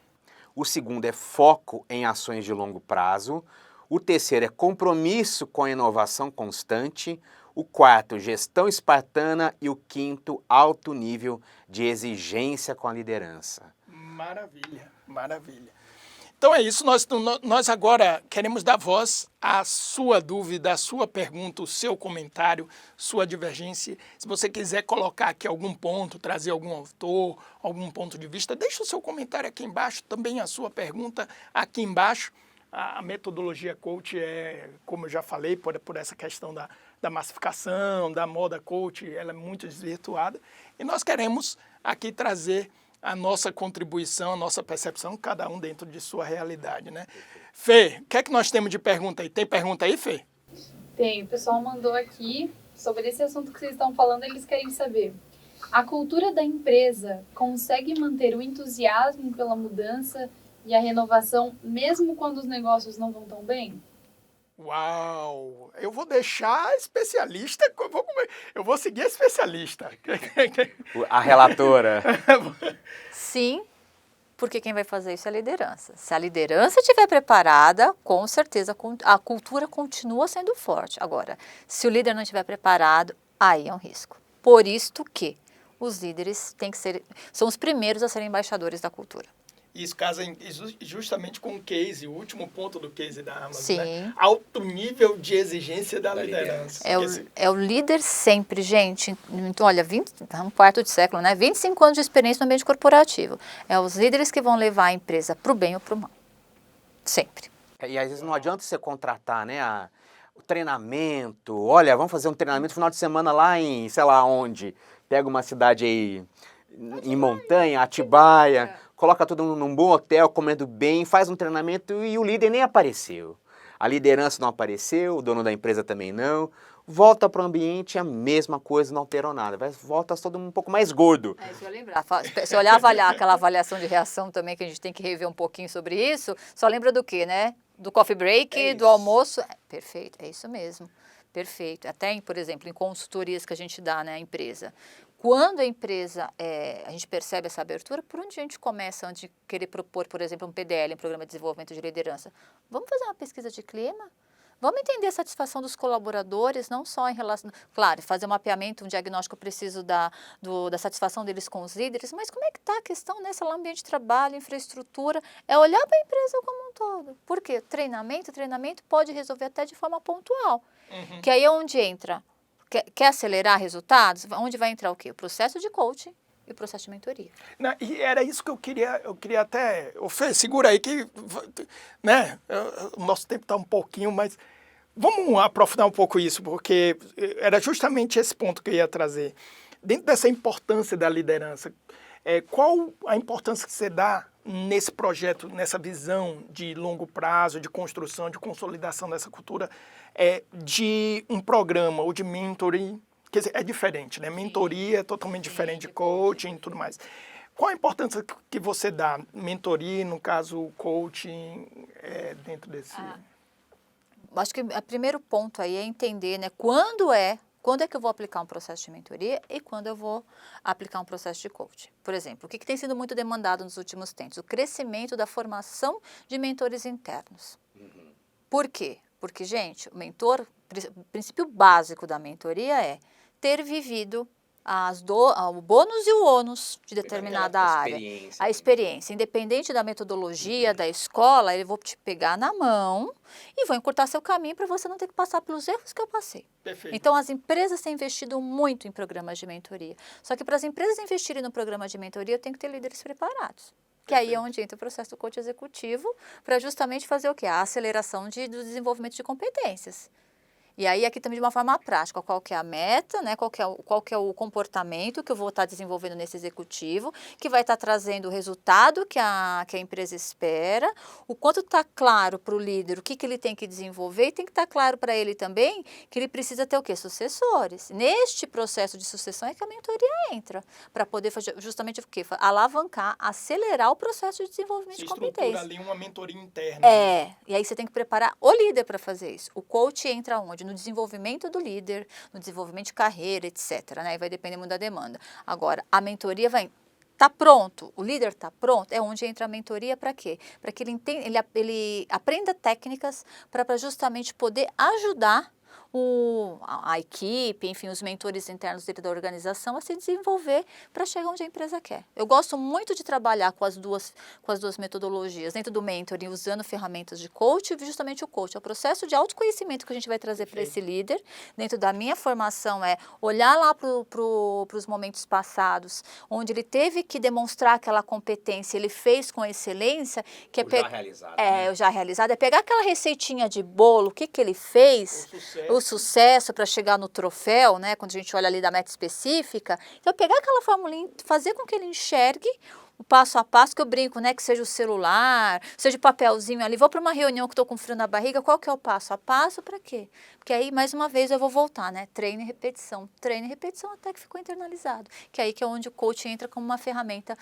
Speaker 2: O segundo é foco em ações de longo prazo. O terceiro é compromisso com a inovação constante. O quarto, gestão espartana. E o quinto, alto nível de exigência com a liderança.
Speaker 1: Maravilha, maravilha. Então é isso, nós agora queremos dar voz à sua dúvida, à sua pergunta, o seu comentário, sua divergência. Se você quiser colocar aqui algum ponto, trazer algum autor, algum ponto de vista, deixa o seu comentário aqui embaixo, também a sua pergunta aqui embaixo. A metodologia coach é, como eu já falei, por essa questão da massificação, da moda coach, ela é muito desvirtuada. E nós queremos aqui trazer a nossa contribuição, a nossa percepção, cada um dentro de sua realidade, né? Fê, o que é que nós temos de pergunta aí? Tem pergunta aí, Fê?
Speaker 4: Tem, o pessoal mandou aqui, sobre esse assunto que vocês estão falando, eles querem saber. A cultura da empresa consegue manter o entusiasmo pela mudança e a renovação, mesmo quando os negócios não vão tão bem?
Speaker 1: Uau! Eu vou deixar a especialista, eu vou seguir a especialista.
Speaker 2: A relatora.
Speaker 3: Sim, porque quem vai fazer isso é a liderança. Se a liderança estiver preparada, com certeza a cultura continua sendo forte. Agora, se o líder não estiver preparado, aí é um risco. Por isto que os líderes são os primeiros a serem embaixadores da cultura.
Speaker 1: Isso casa justamente com o case, o último ponto do case da Amazon,
Speaker 3: Sim.
Speaker 1: né? Alto nível de exigência da liderança.
Speaker 3: É o líder sempre, gente. Olha, um quarto de século, né? 25 anos de experiência no ambiente corporativo. É os líderes que vão levar a empresa para o bem ou para o mal. Sempre.
Speaker 2: E às vezes não adianta você contratar, né, o treinamento. Olha, vamos fazer um treinamento no final de semana lá em, sei lá onde. Pega uma cidade aí em montanha, Atibaia, coloca todo mundo num bom hotel, comendo bem, faz um treinamento e o líder nem apareceu. A liderança não apareceu, o dono da empresa também não. Volta para o ambiente, a mesma coisa, não alterou nada. Volta todo mundo um pouco mais gordo.
Speaker 3: Se eu lembrar, se olhar aquela avaliação de reação também, que a gente tem que rever um pouquinho sobre isso, só lembra do quê, né? Do coffee break, do almoço. Perfeito, é isso mesmo. Perfeito. Até, por exemplo, em consultorias que a gente dá na empresa. quando a empresa, a gente percebe essa abertura, por onde a gente começa antes de querer propor, por exemplo, um PDL, um Programa de Desenvolvimento de Liderança? Vamos fazer uma pesquisa de clima? Vamos entender a satisfação dos colaboradores, não só em relação... Claro, fazer um mapeamento, um diagnóstico preciso da satisfação deles com os líderes, mas como é que está a questão nesse ambiente de trabalho, infraestrutura? É olhar para a empresa como um todo. Por quê? Treinamento pode resolver até de forma pontual. Que aí é onde entra... Quer acelerar resultados? Onde vai entrar o quê? O processo de coaching e o processo de mentoria.
Speaker 1: Não, e era isso que eu queria até... Ô Fê, segura aí que, né, o nosso tempo está um pouquinho, mas vamos aprofundar um pouco isso, porque era justamente esse ponto que eu ia trazer. Dentro dessa importância da liderança, qual a importância que você dá nesse projeto, nessa visão de longo prazo, de construção, de consolidação dessa cultura, de um programa ou de mentoring? Quer dizer, é diferente, né? Mentoria é totalmente diferente de coaching e tudo mais. Qual a importância que você dá? Mentoria, no caso, coaching, dentro desse...
Speaker 3: Acho que o primeiro ponto aí é entender, né, quando é que eu vou aplicar um processo de mentoria e quando eu vou aplicar um processo de coaching. Por exemplo, o que tem sido muito demandado nos últimos tempos? O crescimento da formação de mentores internos. Por quê? Porque, gente, o mentor, o princípio básico da mentoria é ter vivido o bônus e o ônus de determinada área. A experiência. Independente da metodologia, da escola, eu vou te pegar na mão e vou encurtar seu caminho para você não ter que passar pelos erros que eu passei.
Speaker 1: Perfeito.
Speaker 3: Então, as empresas têm investido muito em programas de mentoria. Só que para as empresas investirem no programa de mentoria, eu tenho que ter líderes preparados. Que aí é onde entra o processo do coach executivo para justamente fazer o quê? A aceleração do desenvolvimento de competências. E aí, aqui também de uma forma prática, qual que é a meta, né? Qual que é o comportamento que eu vou estar desenvolvendo nesse executivo, que vai estar trazendo o resultado que a empresa espera, o quanto está claro para o líder o que ele tem que desenvolver, e tem que estar claro para ele também que ele precisa ter o quê? Sucessores. Neste processo de sucessão é que a mentoria entra, para poder fazer justamente o quê? Alavancar, acelerar o processo de desenvolvimento de competência.
Speaker 1: Estrutura ali uma mentoria interna.
Speaker 3: E aí você tem que preparar o líder para fazer isso. O coach entra onde? No desenvolvimento do líder, no desenvolvimento de carreira, etc. Né? E vai depender muito da demanda. Agora, a mentoria vai... Está pronto, o líder está pronto, é onde entra a mentoria para quê? Para que ele aprenda técnicas para justamente poder ajudar a equipe, enfim, os mentores internos dele da organização a se desenvolver para chegar onde a empresa quer. Eu gosto muito de trabalhar com as duas metodologias, dentro do mentoring, usando ferramentas de coach, e justamente o coach. É o processo de autoconhecimento que a gente vai trazer para esse líder. Dentro da minha formação é olhar lá para os momentos passados, onde ele teve que demonstrar aquela competência, ele fez com excelência, que
Speaker 2: já realizado.
Speaker 3: O já realizado, é pegar aquela receitinha de bolo, o que ele fez, o sucesso para chegar no troféu, né? Quando a gente olha ali da meta específica, então pegar aquela formulinha, fazer com que ele enxergue o passo a passo, que eu brinco, né? Que seja o celular, seja o papelzinho ali, vou para uma reunião que estou com frio na barriga, qual que é o passo a passo, para quê? Porque aí, mais uma vez, eu vou voltar, né? Treino e repetição até que ficou internalizado. Que aí que é onde o coaching entra como uma ferramenta,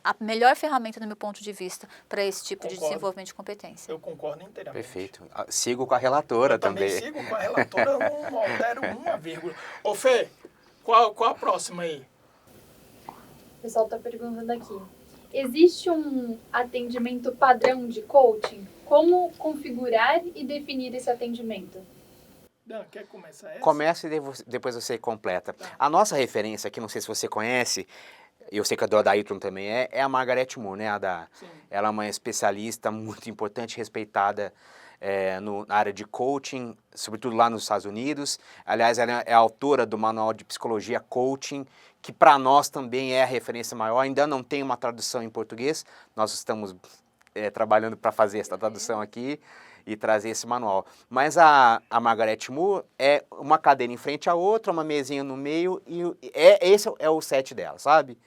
Speaker 3: a melhor ferramenta, do meu ponto de vista, para esse tipo de desenvolvimento de competência.
Speaker 1: Eu concordo inteiramente.
Speaker 2: Perfeito. Sigo com a relatora também.
Speaker 1: Sigo com a relatora, eu não altero uma vírgula. Ô Fê, qual a próxima aí?
Speaker 4: O pessoal está perguntando aqui. Existe um atendimento padrão de coaching? Como configurar e definir esse atendimento?
Speaker 1: Dan, quer começar essa?
Speaker 2: Começa e depois você completa. A nossa referência aqui, não sei se você conhece, eu sei que a do Adailton também é a Margaret Moore, né? Ela é uma especialista muito importante, respeitada na área de coaching, sobretudo lá nos Estados Unidos. Aliás, ela é autora do Manual de Psicologia Coaching, que para nós também é a referência maior. Ainda não tem uma tradução em português, nós estamos trabalhando para fazer essa tradução aqui e trazer esse manual. Mas a Margaret Moore é uma cadeira em frente à outra, uma mesinha no meio, e esse é o set dela, sabe?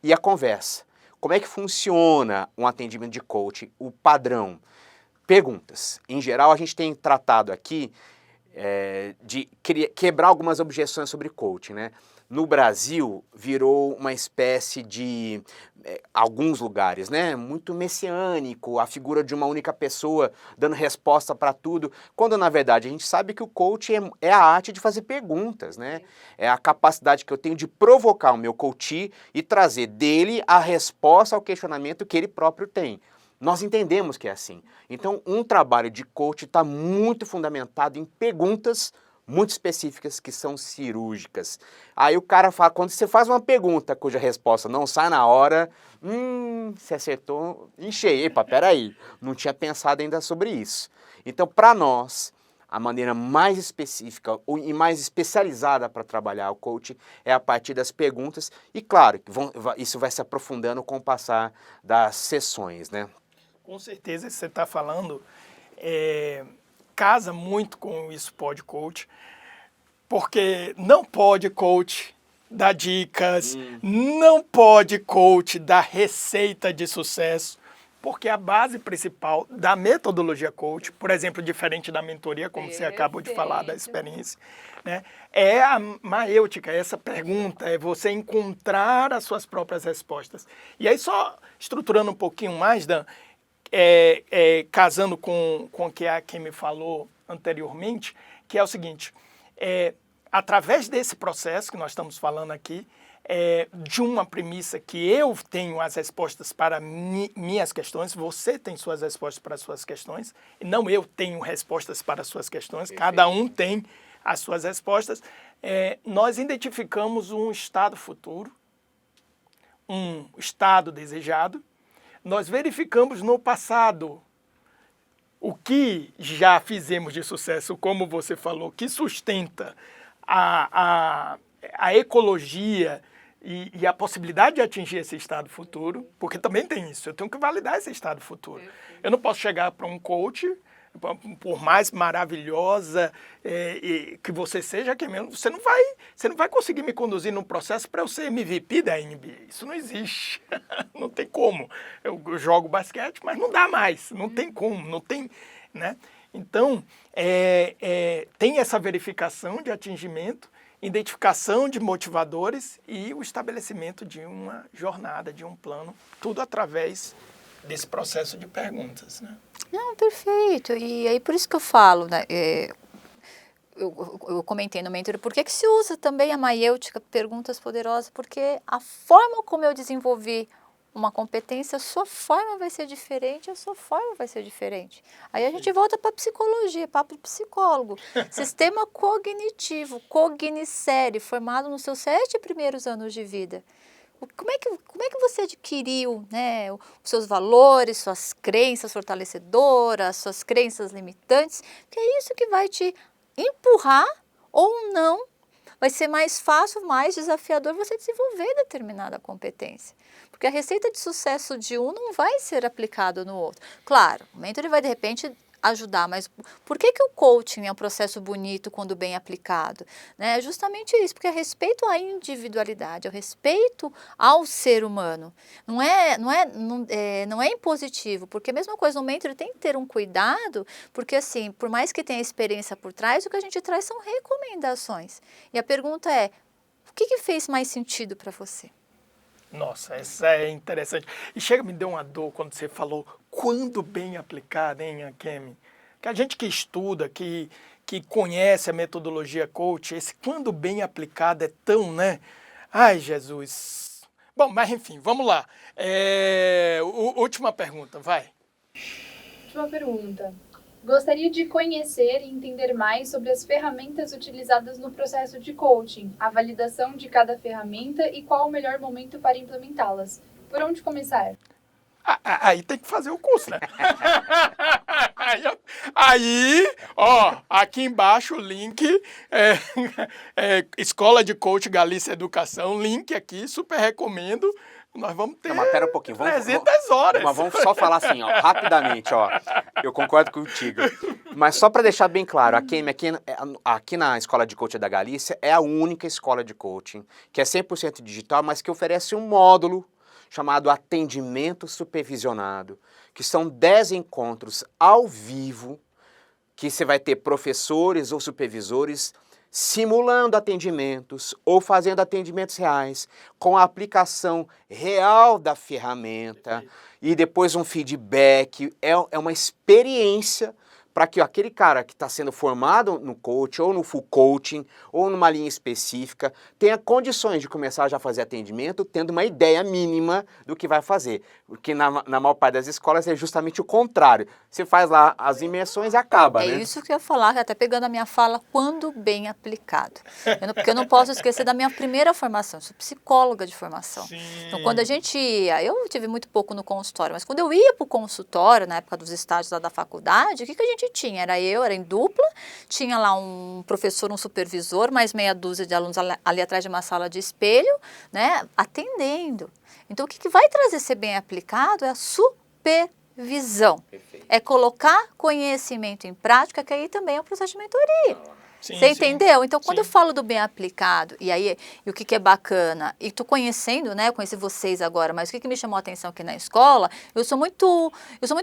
Speaker 2: E a conversa. Como é que funciona um atendimento de coaching, o padrão? Perguntas. Em geral, a gente tem tratado aqui de quebrar algumas objeções sobre coaching, né? No Brasil, virou uma espécie de, alguns lugares, né? Muito messiânico, a figura de uma única pessoa dando resposta para tudo, quando na verdade a gente sabe que o coaching é a arte de fazer perguntas, né? É a capacidade que eu tenho de provocar o meu coach e trazer dele a resposta ao questionamento que ele próprio tem. Nós entendemos que é assim. Então, um trabalho de coach está muito fundamentado em perguntas muito específicas que são cirúrgicas. Aí o cara fala, quando você faz uma pergunta cuja resposta não sai na hora, você acertou em cheio. Epa, peraí, não tinha pensado ainda sobre isso. Então, para nós, a maneira mais específica e mais especializada para trabalhar o coaching é a partir das perguntas e, claro, isso vai se aprofundando com o passar das sessões, né?
Speaker 1: Com certeza, isso que você está falando casa muito com isso pode coach, porque não pode coach dar dicas, não pode coach dar receita de sucesso, porque a base principal da metodologia coach, por exemplo, diferente da mentoria, como você acabou de falar da experiência, né, é a maêutica, essa pergunta, é você encontrar as suas próprias respostas. E aí, só estruturando um pouquinho mais, Dan, casando com o que a Kemi falou anteriormente, que é o seguinte, através desse processo que nós estamos falando aqui, de uma premissa que eu tenho as respostas para minhas questões, você tem suas respostas para as suas questões, e não eu tenho respostas para as suas questões, cada um tem as suas respostas, nós identificamos um estado futuro, um estado desejado, nós verificamos no passado o que já fizemos de sucesso, como você falou, que sustenta a ecologia e a possibilidade de atingir esse estado futuro, porque também tem isso, eu tenho que validar esse estado futuro. Eu não posso chegar para um coach, por mais maravilhosa que você seja, você não vai conseguir me conduzir num processo para eu ser MVP da NBA. Isso não existe. Não tem como. Eu jogo basquete, mas não dá mais. Não tem como. Não tem, né? Então, tem essa verificação de atingimento, identificação de motivadores e o estabelecimento de uma jornada, de um plano, tudo através desse processo de perguntas, né?
Speaker 3: Não, perfeito. E aí por isso que eu falo, né? Eu comentei no mentor, por que se usa também a maêutica, perguntas poderosas? Porque a forma como eu desenvolvi uma competência, a sua forma vai ser diferente, a sua forma vai ser diferente. Aí a gente volta para a psicologia, papo de psicólogo. Sistema cognitivo, cognisérie, formado nos seus 7 primeiros anos de vida. Como é que você adquiriu, né, os seus valores, suas crenças fortalecedoras, suas crenças limitantes? Porque é isso que vai te empurrar ou não. Vai ser mais fácil, mais desafiador você desenvolver determinada competência. Porque a receita de sucesso de um não vai ser aplicada no outro. Claro, o mentor vai de repente ajudar, mas por que o coaching é um processo bonito quando bem aplicado? Né? É justamente isso, porque é respeito à individualidade, é o respeito ao ser humano. Não é impositivo, porque a mesma coisa, o mentor tem que ter um cuidado, porque assim, por mais que tenha experiência por trás, o que a gente traz são recomendações. E a pergunta é, o que fez mais sentido para você?
Speaker 1: Nossa, essa é interessante. E me deu uma dor quando você falou quando bem aplicada, hein, Kemi? Que a gente que estuda, que conhece a metodologia coach, esse quando bem aplicado é tão, né? Ai, Jesus. Bom, mas enfim, vamos lá. Última pergunta, vai.
Speaker 4: Última pergunta. Gostaria de conhecer e entender mais sobre as ferramentas utilizadas no processo de coaching, a validação de cada ferramenta e qual o melhor momento para implementá-las. Por onde começar?
Speaker 1: Aí tem que fazer o curso, né? Aí, ó, aqui embaixo o link, Escola de Coach Galícia Educação, link aqui, super recomendo. Nós vamos ter
Speaker 2: mas pera um pouquinho,
Speaker 1: 300 horas.
Speaker 2: Mas vamos só falar assim, ó, rapidamente, ó. Eu concordo contigo. Mas só para deixar bem claro, aqui na Escola de Coaching da Galícia é a única escola de coaching que é 100% digital, mas que oferece um módulo chamado Atendimento Supervisionado, que são 10 encontros ao vivo que você vai ter professores ou supervisores simulando atendimentos ou fazendo atendimentos reais com a aplicação real da ferramenta e depois um feedback. É uma experiência para que aquele cara que está sendo formado no coach ou no full coaching ou numa linha específica tenha condições de começar já a fazer atendimento tendo uma ideia mínima do que vai fazer. Porque na maior parte das escolas é justamente o contrário. Você faz lá as imersões e acaba, né?
Speaker 3: É isso que eu ia falar, até pegando a minha fala, quando bem aplicado. Porque eu não posso esquecer da minha primeira formação, eu sou psicóloga de formação.
Speaker 1: Sim.
Speaker 3: Então, quando a gente ia, eu tive muito pouco no consultório, mas quando eu ia para o consultório, na época dos estágios lá da faculdade, o que a gente tinha? Era em dupla, tinha lá um professor, um supervisor, mais meia dúzia de alunos ali atrás de uma sala de espelho, né, atendendo. Então, o que vai trazer ser bem aplicado é a supervisão.
Speaker 2: Perfeito.
Speaker 3: É colocar conhecimento em prática, que aí também é um processo de mentoria.
Speaker 1: Sim,
Speaker 3: Você
Speaker 1: sim.
Speaker 3: entendeu? Então, quando
Speaker 1: Sim.
Speaker 3: eu falo do bem aplicado, e o que é bacana, e tô conhecendo, né, conheci vocês agora, mas o que me chamou a atenção aqui na escola, eu sou muito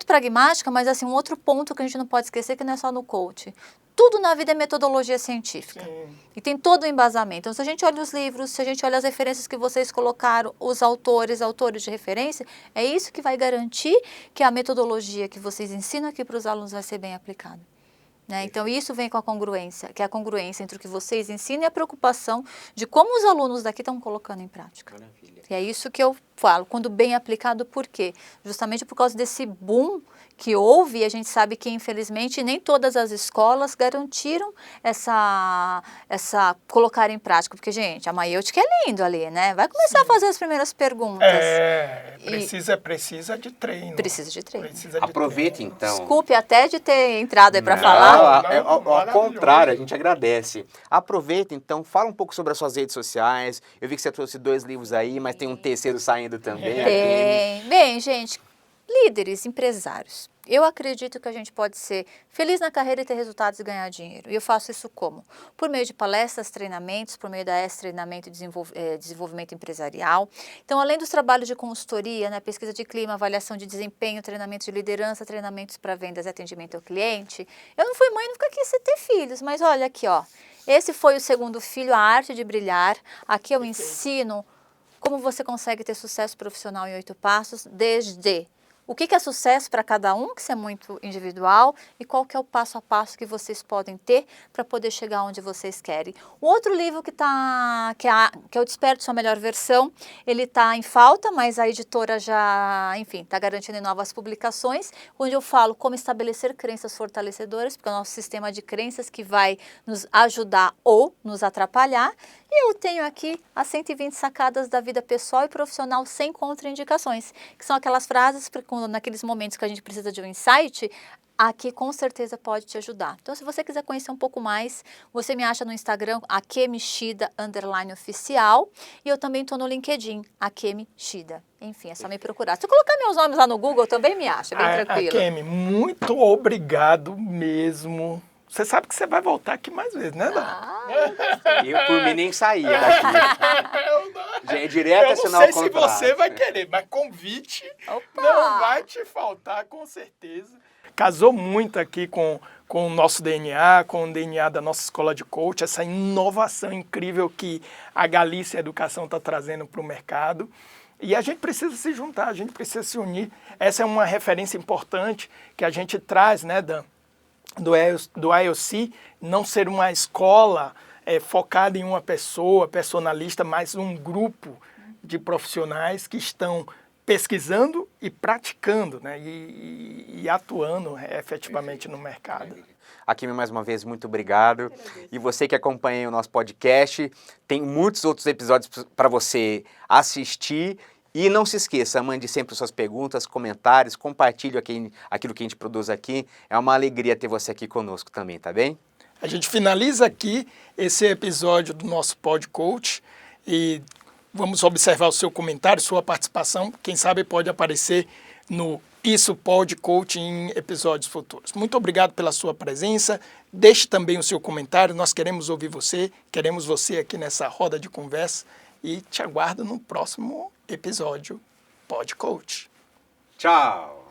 Speaker 3: pragmática, mas assim, um outro ponto que a gente não pode esquecer, que não é só no coach. Tudo na vida é metodologia científica.
Speaker 1: Sim.
Speaker 3: E tem todo o embasamento. Então, se a gente olha os livros, se a gente olha as referências que vocês colocaram, os autores de referência, é isso que vai garantir que a metodologia que vocês ensinam aqui para os alunos vai ser bem aplicada. Né? Então, isso vem com a congruência, que é a congruência entre o que vocês ensinam e a preocupação de como os alunos daqui estão colocando em prática.
Speaker 2: Maravilha.
Speaker 3: E é isso que eu falo, quando bem aplicado, por quê? Justamente por causa desse boom que houve, e a gente sabe que, infelizmente, nem todas as escolas garantiram essa colocar em prática. Porque, gente, a Maiotic é lindo ali, né? Vai começar a fazer as primeiras perguntas.
Speaker 1: Precisa de treino.
Speaker 3: Precisa de treino.
Speaker 1: Precisa de
Speaker 2: Aproveite
Speaker 1: treino.
Speaker 2: então.
Speaker 3: Desculpe até de ter entrado aí para
Speaker 2: Não,
Speaker 3: falar.
Speaker 1: Não,
Speaker 2: ao
Speaker 1: maravilhoso.
Speaker 2: contrário, a gente agradece. Aproveita então, fala um pouco sobre as suas redes sociais. Eu vi que você trouxe 2 livros aí, mas tem um terceiro saindo também. aqui.
Speaker 3: Bem, gente, líderes, empresários. Eu acredito que a gente pode ser feliz na carreira e ter resultados e ganhar dinheiro. E eu faço isso como? Por meio de palestras, treinamentos, por meio da S Treinamento e Desenvolvimento Empresarial. Então, além dos trabalhos de consultoria, né, pesquisa de clima, avaliação de desempenho, treinamentos de liderança, treinamentos para vendas e atendimento ao cliente, eu não fui mãe, nunca quis ter filhos, mas olha aqui, ó. Esse foi o segundo filho, A Arte de Brilhar. Aqui eu ensino como você consegue ter sucesso profissional em 8 passos, desde o que é sucesso para cada um, que isso é muito individual, e qual que é o passo a passo que vocês podem ter para poder chegar onde vocês querem. O outro livro que é o Desperte Sua Melhor Versão, ele está em falta, mas a editora já, enfim, está garantindo novas publicações, onde eu falo como estabelecer crenças fortalecedoras, porque é o nosso sistema de crenças que vai nos ajudar ou nos atrapalhar. E eu tenho aqui as 120 sacadas da vida pessoal e profissional sem contraindicações, que são aquelas frases que naqueles momentos que a gente precisa de um insight, aqui com certeza pode te ajudar. Então, se você quiser conhecer um pouco mais, você me acha no Instagram, akemishida_oficial, e eu também estou no LinkedIn, Akemishida. Enfim, é só me procurar. Se eu colocar meus nomes lá no Google, também me acha, bem tranquilo.
Speaker 1: Akemi, muito obrigado mesmo. Você sabe que você vai voltar aqui mais vezes, né, Dan?
Speaker 2: Eu, por mim, nem saía daqui. Já é direto
Speaker 1: Eu
Speaker 2: assinar
Speaker 1: não
Speaker 2: o
Speaker 1: sei se
Speaker 2: contrato.
Speaker 1: você vai querer, mas convite
Speaker 3: Opa!
Speaker 1: não vai te faltar, com certeza. Casou muito aqui com o nosso DNA, com o DNA da nossa escola de coach, essa inovação incrível que a Galícia Educação está trazendo para o mercado. E a gente precisa se juntar, a gente precisa se unir. Essa é uma referência importante que a gente traz, né, Dan? Do IOC, não ser uma escola focada em uma pessoa, personalista, mas um grupo de profissionais que estão pesquisando e praticando, né, e atuando efetivamente no mercado.
Speaker 2: Akemi, mais uma vez, muito obrigado. E você que acompanha o nosso podcast, tem muitos outros episódios para você assistir. E não se esqueça, mande sempre suas perguntas, comentários, compartilhe aquilo que a gente produz aqui. É uma alegria ter você aqui conosco também, tá bem?
Speaker 1: A gente finaliza aqui esse episódio do nosso Pod Coach e vamos observar o seu comentário, sua participação. Quem sabe pode aparecer no Isso Pod Coach em episódios futuros. Muito obrigado pela sua presença. Deixe também o seu comentário. Nós queremos ouvir você, queremos você aqui nessa roda de conversa e te aguardo no próximo episódio Pod Coach.
Speaker 2: Tchau!